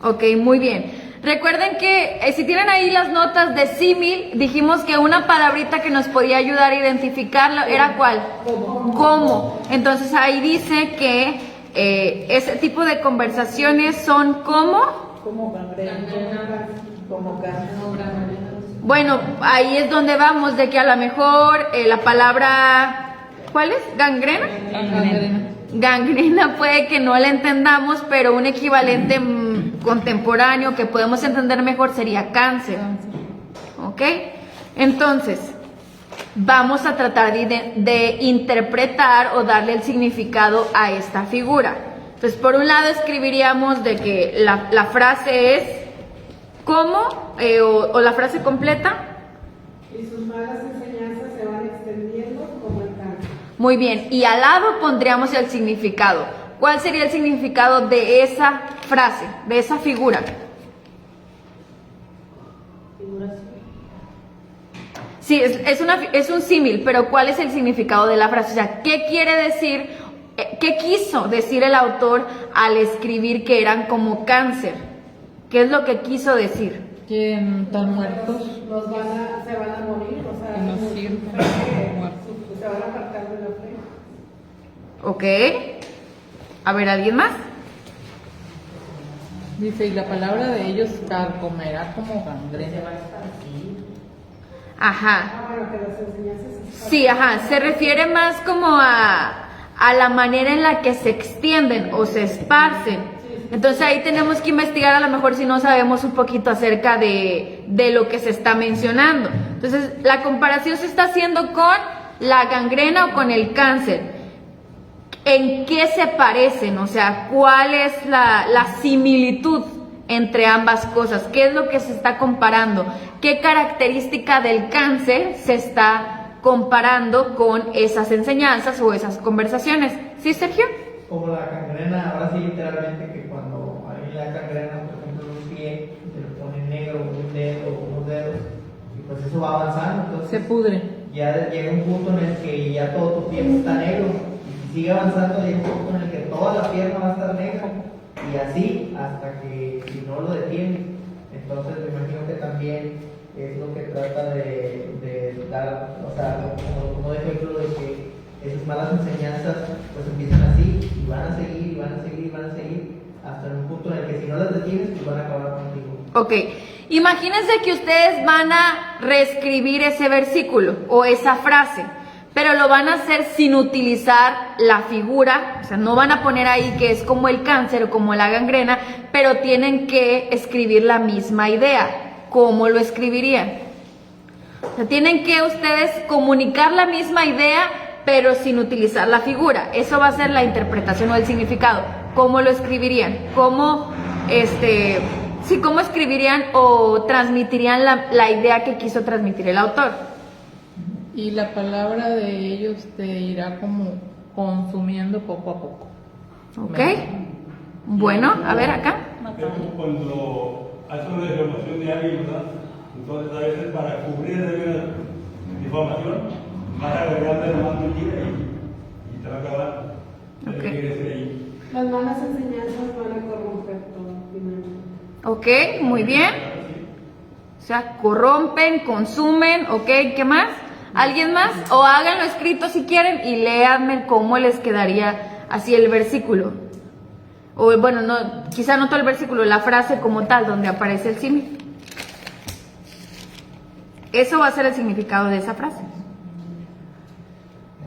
Ok, muy bien. Recuerden que si tienen ahí las notas de símil, dijimos que una palabrita que nos podía ayudar a identificarlo era ¿cuál? ¿Cómo? Entonces ahí dice que ese tipo de conversaciones son como... Como gangrena, como gangrena. Bueno, ahí es donde vamos, de que a lo mejor la palabra... ¿Cuál es? ¿Gangrena? Gangrena puede que no la entendamos, pero un equivalente contemporáneo que podemos entender mejor sería cáncer. ¿Ok? Entonces, vamos a tratar de interpretar o darle el significado a esta figura. Entonces, por un lado escribiríamos de que la frase es ¿cómo? O la frase completa. Y sus malas enseñanzas se van extendiendo como el cáncer. Muy bien, y al lado pondríamos el significado. ¿Cuál sería el significado de esa frase, de esa figura? Sí, es un símil, pero ¿cuál es el significado de la frase? O sea, ¿qué quiere decir, qué quiso decir el autor al escribir que eran como cáncer? ¿Qué es lo que quiso decir? Que están muertos. se van a morir, o sea, Que no como- sirven, muertos. se van a apartar de la fe. ¿Ok? A ver, ¿alguien más? Dice, y la palabra de ellos carcomerá como gangrena. Ajá. Ah, bueno, que las enseñanzas Sí, ajá, se refiere más como a la manera en la que se extienden o se esparcen. Entonces ahí tenemos que investigar a lo mejor si no sabemos un poquito acerca de lo que se está mencionando. Entonces la comparación se está haciendo con la gangrena o con el cáncer. ¿En qué se parecen? O sea, ¿cuál es la similitud entre ambas cosas? ¿Qué es lo que se está comparando? ¿Qué característica del cáncer se está comparando con esas enseñanzas o esas conversaciones? ¿Sí, Sergio? Como la gangrena, ahora sí literalmente que cuando hay la gangrena, por ejemplo, en un pie, se le pone negro un dedo o unos dedos, y pues eso va avanzando, entonces Se pudre. ya llega un punto en el que ya todo tu pie está negro, y si sigue avanzando llega un punto en el que toda la pierna va a estar negra, y así hasta que si no lo detiene. Entonces me imagino que también es lo que trata de dar, o sea, como de ejemplo de que esas malas enseñanzas pues empiezan así y van a seguir y van a seguir y van a seguir hasta un punto en el que si no las detienes pues van a acabar contigo. Ok, imagínense que ustedes van a reescribir ese versículo o esa frase, pero lo van a hacer sin utilizar la figura, o sea, no van a poner ahí que es como el cáncer o como la gangrena, pero tienen que escribir la misma idea. ¿Cómo lo escribirían? O sea, tienen que ustedes comunicar la misma idea, pero sin utilizar la figura. Eso va a ser la interpretación o el significado. ¿Cómo lo escribirían? ¿Cómo, cómo escribirían o transmitirían la idea que quiso transmitir el autor? Y la palabra de ellos te irá como consumiendo poco a poco. ¿Ok? Bueno, a ver acá. Cuando hace una difamación de alguien, ¿verdad? Entonces a veces para cubrir de difamación vas a agregarle más mentira y te va a acabar. Ok. Ahí. Las malas enseñanzas van a corromper todo finalmente. Ok, muy bien. O sea, corrompen, consumen, ok, ¿qué más? ¿Alguien más? O háganlo escrito si quieren y léanme cómo les quedaría así el versículo. O bueno, no, quizá no todo el versículo, la frase como tal, donde aparece el símil. Eso va a ser el significado de esa frase.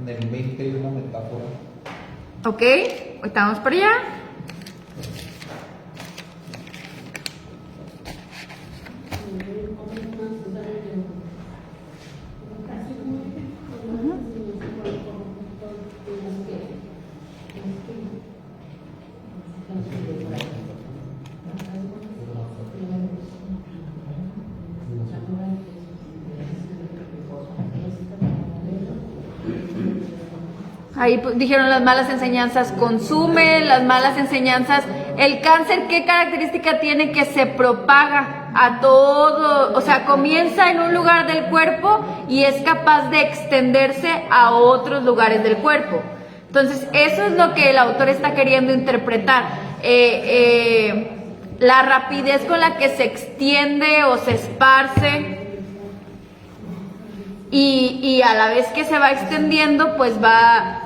En el 20 hay una metáfora. Ok, estamos por allá. Ahí dijeron las malas enseñanzas consume, las malas enseñanzas, el cáncer, ¿qué característica tiene? Que se propaga a todo, o sea, comienza en un lugar del cuerpo y es capaz de extenderse a otros lugares del cuerpo. Entonces, eso es lo que el autor está queriendo interpretar. La rapidez con la que se extiende o se esparce. Y a la vez que se va extendiendo, pues va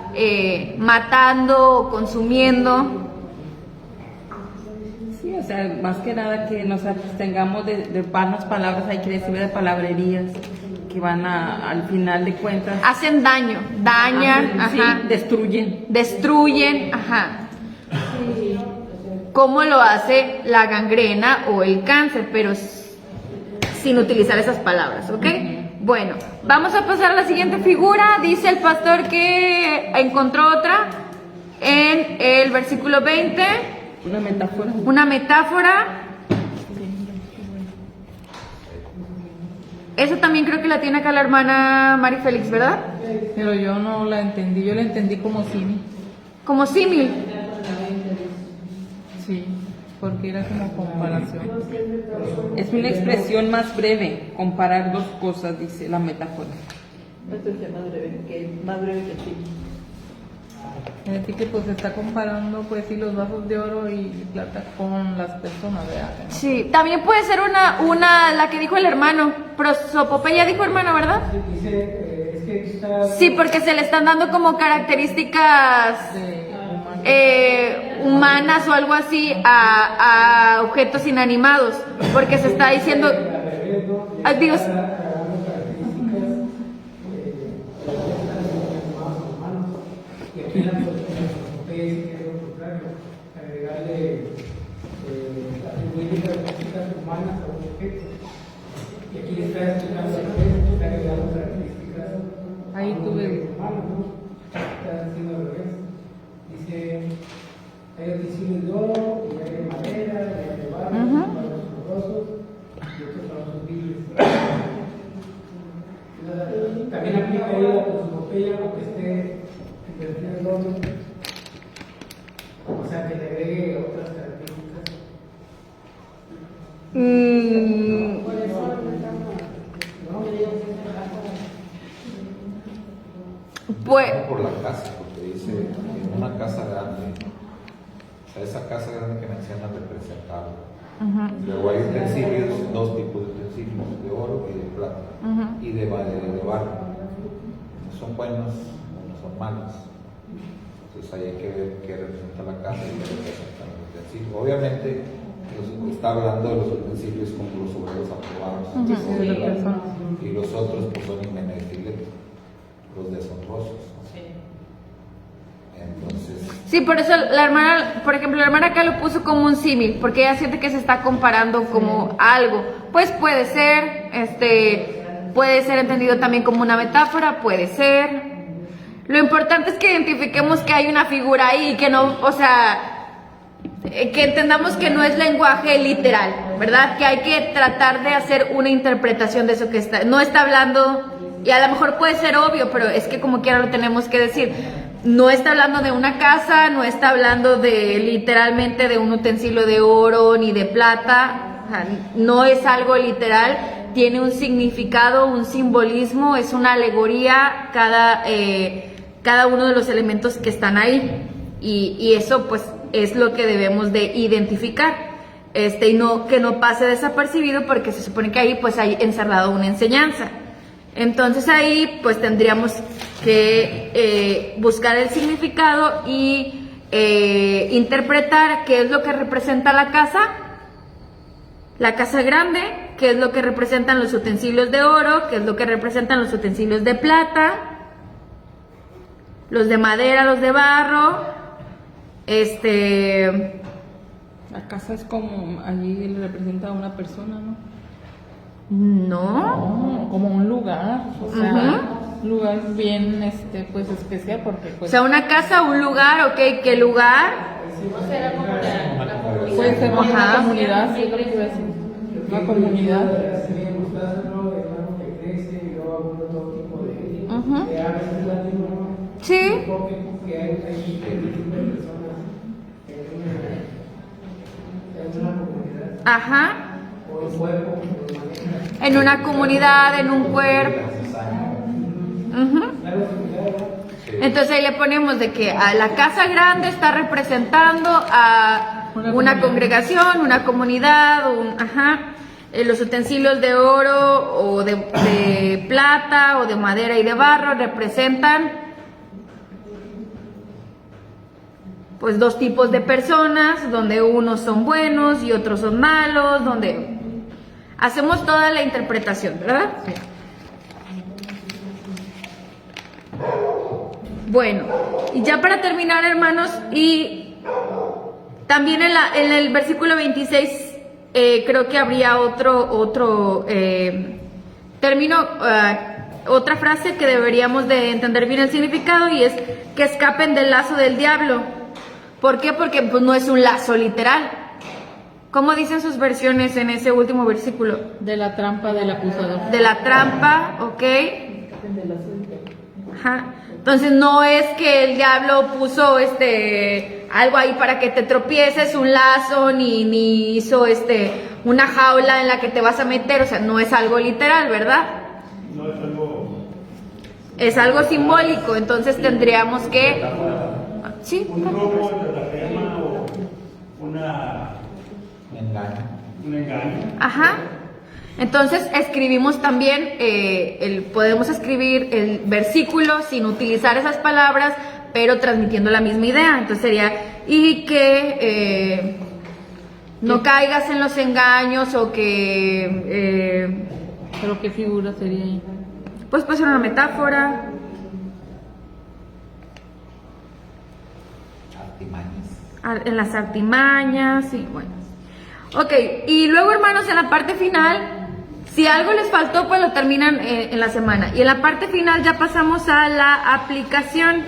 matando o consumiendo. Sí, o sea, más que nada que nos abstengamos de vanas palabras, hay que decir de palabrerías que van al final de cuentas. Hacen daño, dañan, Sí, ajá, destruyen, ajá. Como lo hace la gangrena o el cáncer, pero sin utilizar esas palabras, ¿ok? Bueno, vamos a pasar a la siguiente figura. Dice el pastor que encontró otra en el versículo 20. Una metáfora. Una metáfora. Eso también creo que la tiene acá la hermana Mari Félix, ¿verdad? Pero yo no la entendí, yo la entendí como símil. Como símil. Sí, porque era como comparación. Es una expresión más breve, comparar dos cosas, dice la metáfora. Esto es más breve que sí. Es decir, que pues se está comparando, pues sí, los vasos de oro y plata con las personas, ¿verdad? Sí, también puede ser la que dijo el hermano, prosopopeya dijo hermano, ¿verdad? Sí, porque se le están dando como características humanas o algo así a objetos inanimados, porque se está diciendo, ay, Dios, Y la filosofía es lo contrario, agregarle atribuirle características humanas a un objeto. Y aquí le está explicando está agregando características ahí tuve humanas, ¿no? Está haciendo al revés. Dice, hay utensilios de oro, y hay de madera, y hay de barro, para los horrorosos, y otros para los humildes. También aplica ahí la prosopopeya, aunque esté invertida el oro, o sea, que le agregue otras características. Pues, por la casa, porque dice en una casa grande, o sea, esa casa grande que menciona representarlo. Luego hay utensilios, dos tipos de utensilios, de oro y de plata, y de madera y de barro. Unos son buenos, unos son malos. Entonces ahí hay que ver qué representa la casa y qué representa los utensilios. Obviamente está hablando de los utensilios como los obreros aprobados, y los otros pues son inmenecibles, los deshonrosos. Entonces, sí, por eso la hermana, por ejemplo, la hermana acá lo puso como un símil, porque ella siente que se está comparando como algo. Pues puede ser entendido también como una metáfora, puede ser. Lo importante es que identifiquemos que hay una figura ahí, que no, o sea, que entendamos que no es lenguaje literal, ¿verdad? Que hay que tratar de hacer una interpretación de eso que no está hablando, y a lo mejor puede ser obvio, pero es que como quiera lo tenemos que decir. No está hablando de una casa, no está hablando de literalmente de un utensilio de oro ni de plata, o sea, no es algo literal, tiene un significado, un simbolismo, es una alegoría cada uno de los elementos que están ahí, y eso pues es lo que debemos de identificar, y no que no pase desapercibido, porque se supone que ahí pues hay encerrado una enseñanza. Entonces ahí pues tendríamos que buscar el significado y interpretar qué es lo que representa la casa grande, qué es lo que representan los utensilios de oro, qué es lo que representan los utensilios de plata, los de madera, los de barro, La casa es como, allí le representa a una persona, ¿no? No, como un lugar, o sea, un lugar bien pues especial, porque pues o sea, una casa, un lugar, ok, ¿qué lugar? puede ser una comunidad, sí, es lo que iba a decir, una comunidad. Sí. Ajá. En una comunidad, en un cuerpo. Entonces ahí le ponemos de que a la casa grande está representando a una congregación, una comunidad, los utensilios de oro o de plata o de madera y de barro representan pues dos tipos de personas, donde unos son buenos y otros son malos, donde hacemos toda la interpretación, ¿verdad? Sí. Bueno, y ya para terminar, hermanos, y también en el versículo 26 creo que habría otro término, otra frase que deberíamos de entender bien el significado, y es que escapen del lazo del diablo. ¿Por qué? Porque pues no es un lazo literal. ¿Cómo dicen sus versiones en ese último versículo? De la trampa del acusador. De la trampa, ok. Ajá. Entonces no es que el diablo puso algo ahí para que te tropieces, un lazo, ni hizo una jaula en la que te vas a meter, o sea, no es algo literal, ¿verdad? No es algo. Es algo simbólico, entonces tendríamos que... Sí. Un robo de la gema o un engaño. Ajá. Entonces escribimos también, podemos escribir el versículo sin utilizar esas palabras, pero transmitiendo la misma idea. Entonces sería, y que no caigas en los engaños o que... ¿Pero qué figura sería ahí? Pues puede ser una metáfora. En las artimañas, sí, bueno. Ok, y luego, hermanos, en la parte final, si algo les faltó, pues lo terminan en la semana. Y en la parte final ya pasamos a la aplicación.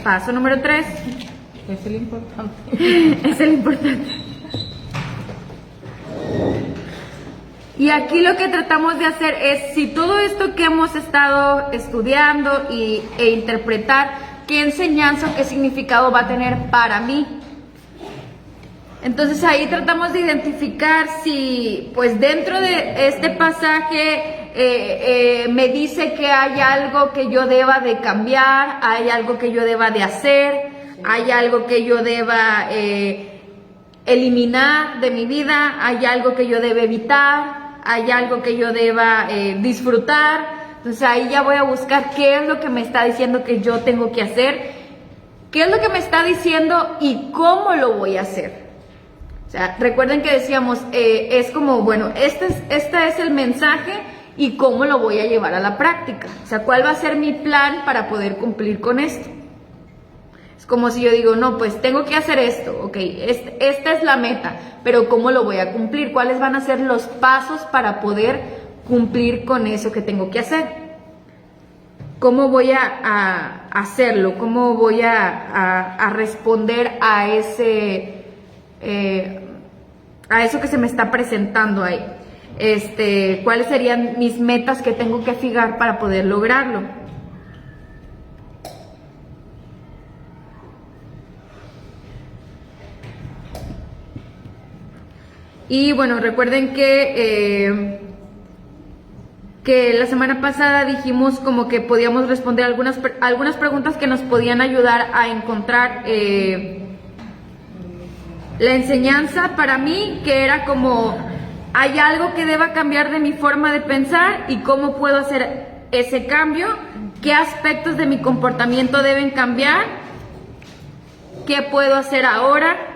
Paso número 3. Es el importante. Es el importante. Y aquí lo que tratamos de hacer es, si todo esto que hemos estado estudiando e interpretar, ¿qué enseñanza o qué significado va a tener para mí? Entonces ahí tratamos de identificar si, pues dentro de este pasaje me dice que hay algo que yo deba de cambiar, hay algo que yo deba de hacer, hay algo que yo deba eliminar de mi vida, hay algo que yo deba evitar, hay algo que yo deba disfrutar. Entonces ahí ya voy a buscar qué es lo que me está diciendo que yo tengo que hacer, qué es lo que me está diciendo y cómo lo voy a hacer. O sea, recuerden que decíamos, es como, bueno, este es el mensaje y cómo lo voy a llevar a la práctica. O sea, cuál va a ser mi plan para poder cumplir con esto. Es como si yo digo, no, pues tengo que hacer esto, ok, esta es la meta, pero ¿cómo lo voy a cumplir? ¿Cuáles van a ser los pasos para poder cumplir con eso que tengo que hacer? ¿Cómo voy a hacerlo? ¿Cómo voy a responder a eso que se me está presentando ahí? ¿Cuáles serían mis metas que tengo que fijar para poder lograrlo? Y bueno, recuerden que la semana pasada dijimos como que podíamos responder algunas preguntas que nos podían ayudar a encontrar la enseñanza para mí, que era como, ¿hay algo que deba cambiar de mi forma de pensar? ¿Y cómo puedo hacer ese cambio? ¿Qué aspectos de mi comportamiento deben cambiar? ¿Qué puedo hacer ahora?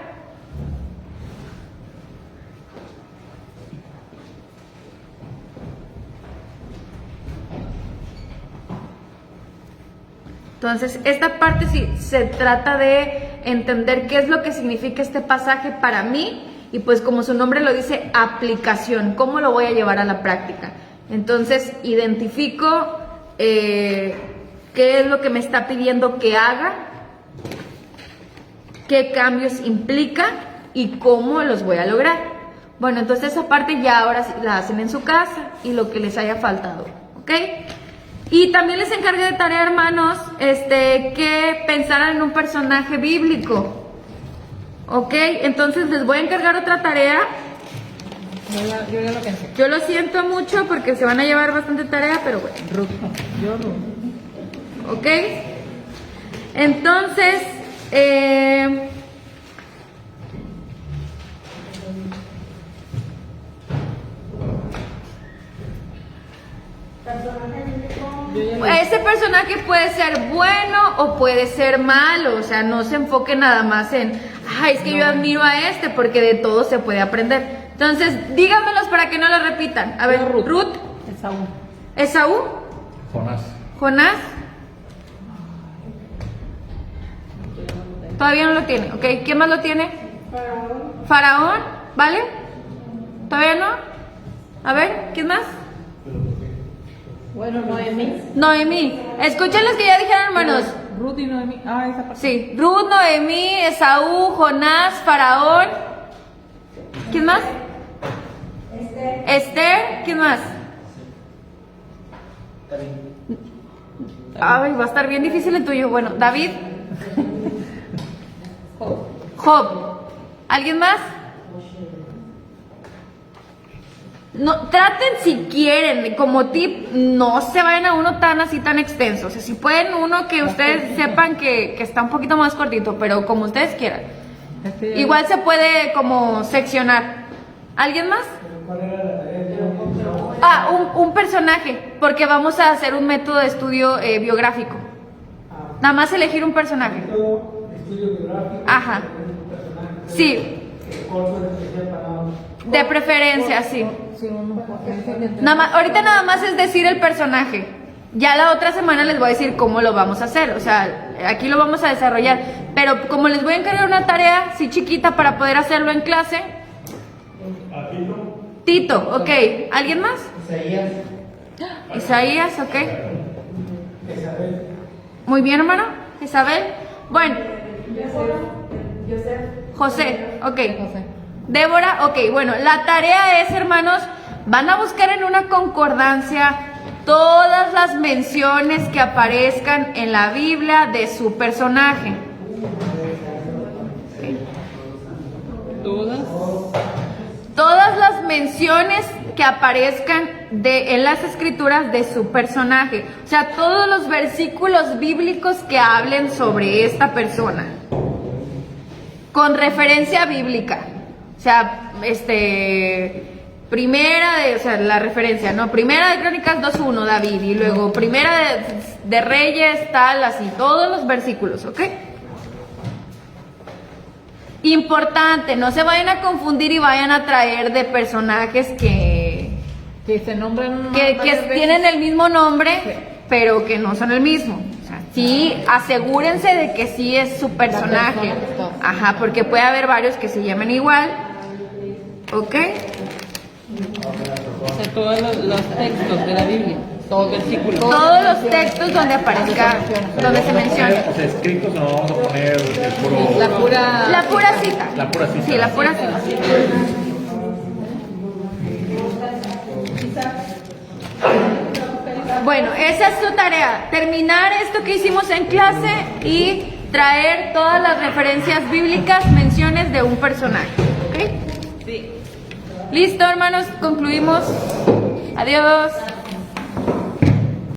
Entonces, esta parte sí se trata de entender qué es lo que significa este pasaje para mí y pues como su nombre lo dice, aplicación, cómo lo voy a llevar a la práctica. Entonces, identifico qué es lo que me está pidiendo que haga, qué cambios implica y cómo los voy a lograr. Bueno, entonces esa parte ya ahora la hacen en su casa y lo que les haya faltado, ¿ok? Y también les encargué de tarea, hermanos, que pensaran en un personaje bíblico. ¿Ok? Entonces les voy a encargar otra tarea. Yo ya lo pensé. Yo lo siento mucho porque se van a llevar bastante tarea, pero bueno. ¿Ok? Entonces, ese personaje puede ser bueno o puede ser malo, o sea, no se enfoque nada más en, es que yo admiro a porque de todo se puede aprender. Entonces, díganmelos para que no lo repitan. A ver, Ruth. Esaú. Jonás. Todavía no lo tiene, ¿ok? ¿Quién más lo tiene? Faraón, ¿vale? ¿Todavía no? A ver, ¿quién más? Bueno, Noemí. Noemí. Escuchen los que ya dijeron, hermanos. Ruth y Noemí. Esa parte. Sí. Ruth, Noemí, Esaú, Jonás, Faraón. ¿Quién más? Esther. ¿Quién más? Ay, va a estar bien difícil el tuyo. Bueno, David. Job. ¿Alguien más? No, traten si quieren, como tip, no se vayan a uno tan así tan extenso. O sea, si pueden uno que ustedes sepan que está un poquito más cortito, pero como ustedes quieran. Igual se puede como seccionar. ¿Alguien más? ¿Cuál era la tarea? Ah, un personaje, porque vamos a hacer un método de estudio biográfico. Nada más elegir un personaje. Estudio biográfico. Ajá. Sí. De preferencia, sí. Ahorita nada más es decir el personaje. Ya la otra semana les voy a decir cómo lo vamos a hacer. O sea, aquí lo vamos a desarrollar. Pero como les voy a encargar una tarea, sí chiquita, para poder hacerlo en clase. Tito, ok. ¿Alguien más? Isaías. Isaías, ok. Muy bien, hermano. Isabel. Bueno. José, ok. Débora, ok. Bueno, la tarea es, hermanos, van a buscar en una concordancia todas las menciones que aparezcan en la Biblia de su personaje. Todas las menciones que aparezcan en las escrituras de su personaje. O sea, todos los versículos bíblicos que hablen sobre esta persona. Con referencia bíblica. O sea, la referencia, ¿no? Primera de Crónicas 2:1, David, y luego Primera de Reyes, tal, así, todos los versículos, ¿ok? Importante, no se vayan a confundir y vayan a traer de personajes que se nombran que tienen el mismo nombre, sí, pero que no son el mismo. O sea, sí, asegúrense de que sí es su personaje. Ajá, porque puede haber varios que se llamen igual. ¿Ok? O sea, todos los textos de la Biblia, todos versículos. Todos los textos donde aparezca, donde se menciona. O sea, escritos no vamos a poner el puro... La pura cita. La pura cita. Sí, la pura cita. Bueno, esa es su tarea. Terminar esto que hicimos en clase y traer todas las referencias bíblicas, menciones de un personaje. ¿Ok? Sí. Listo, hermanos, concluimos. Adiós.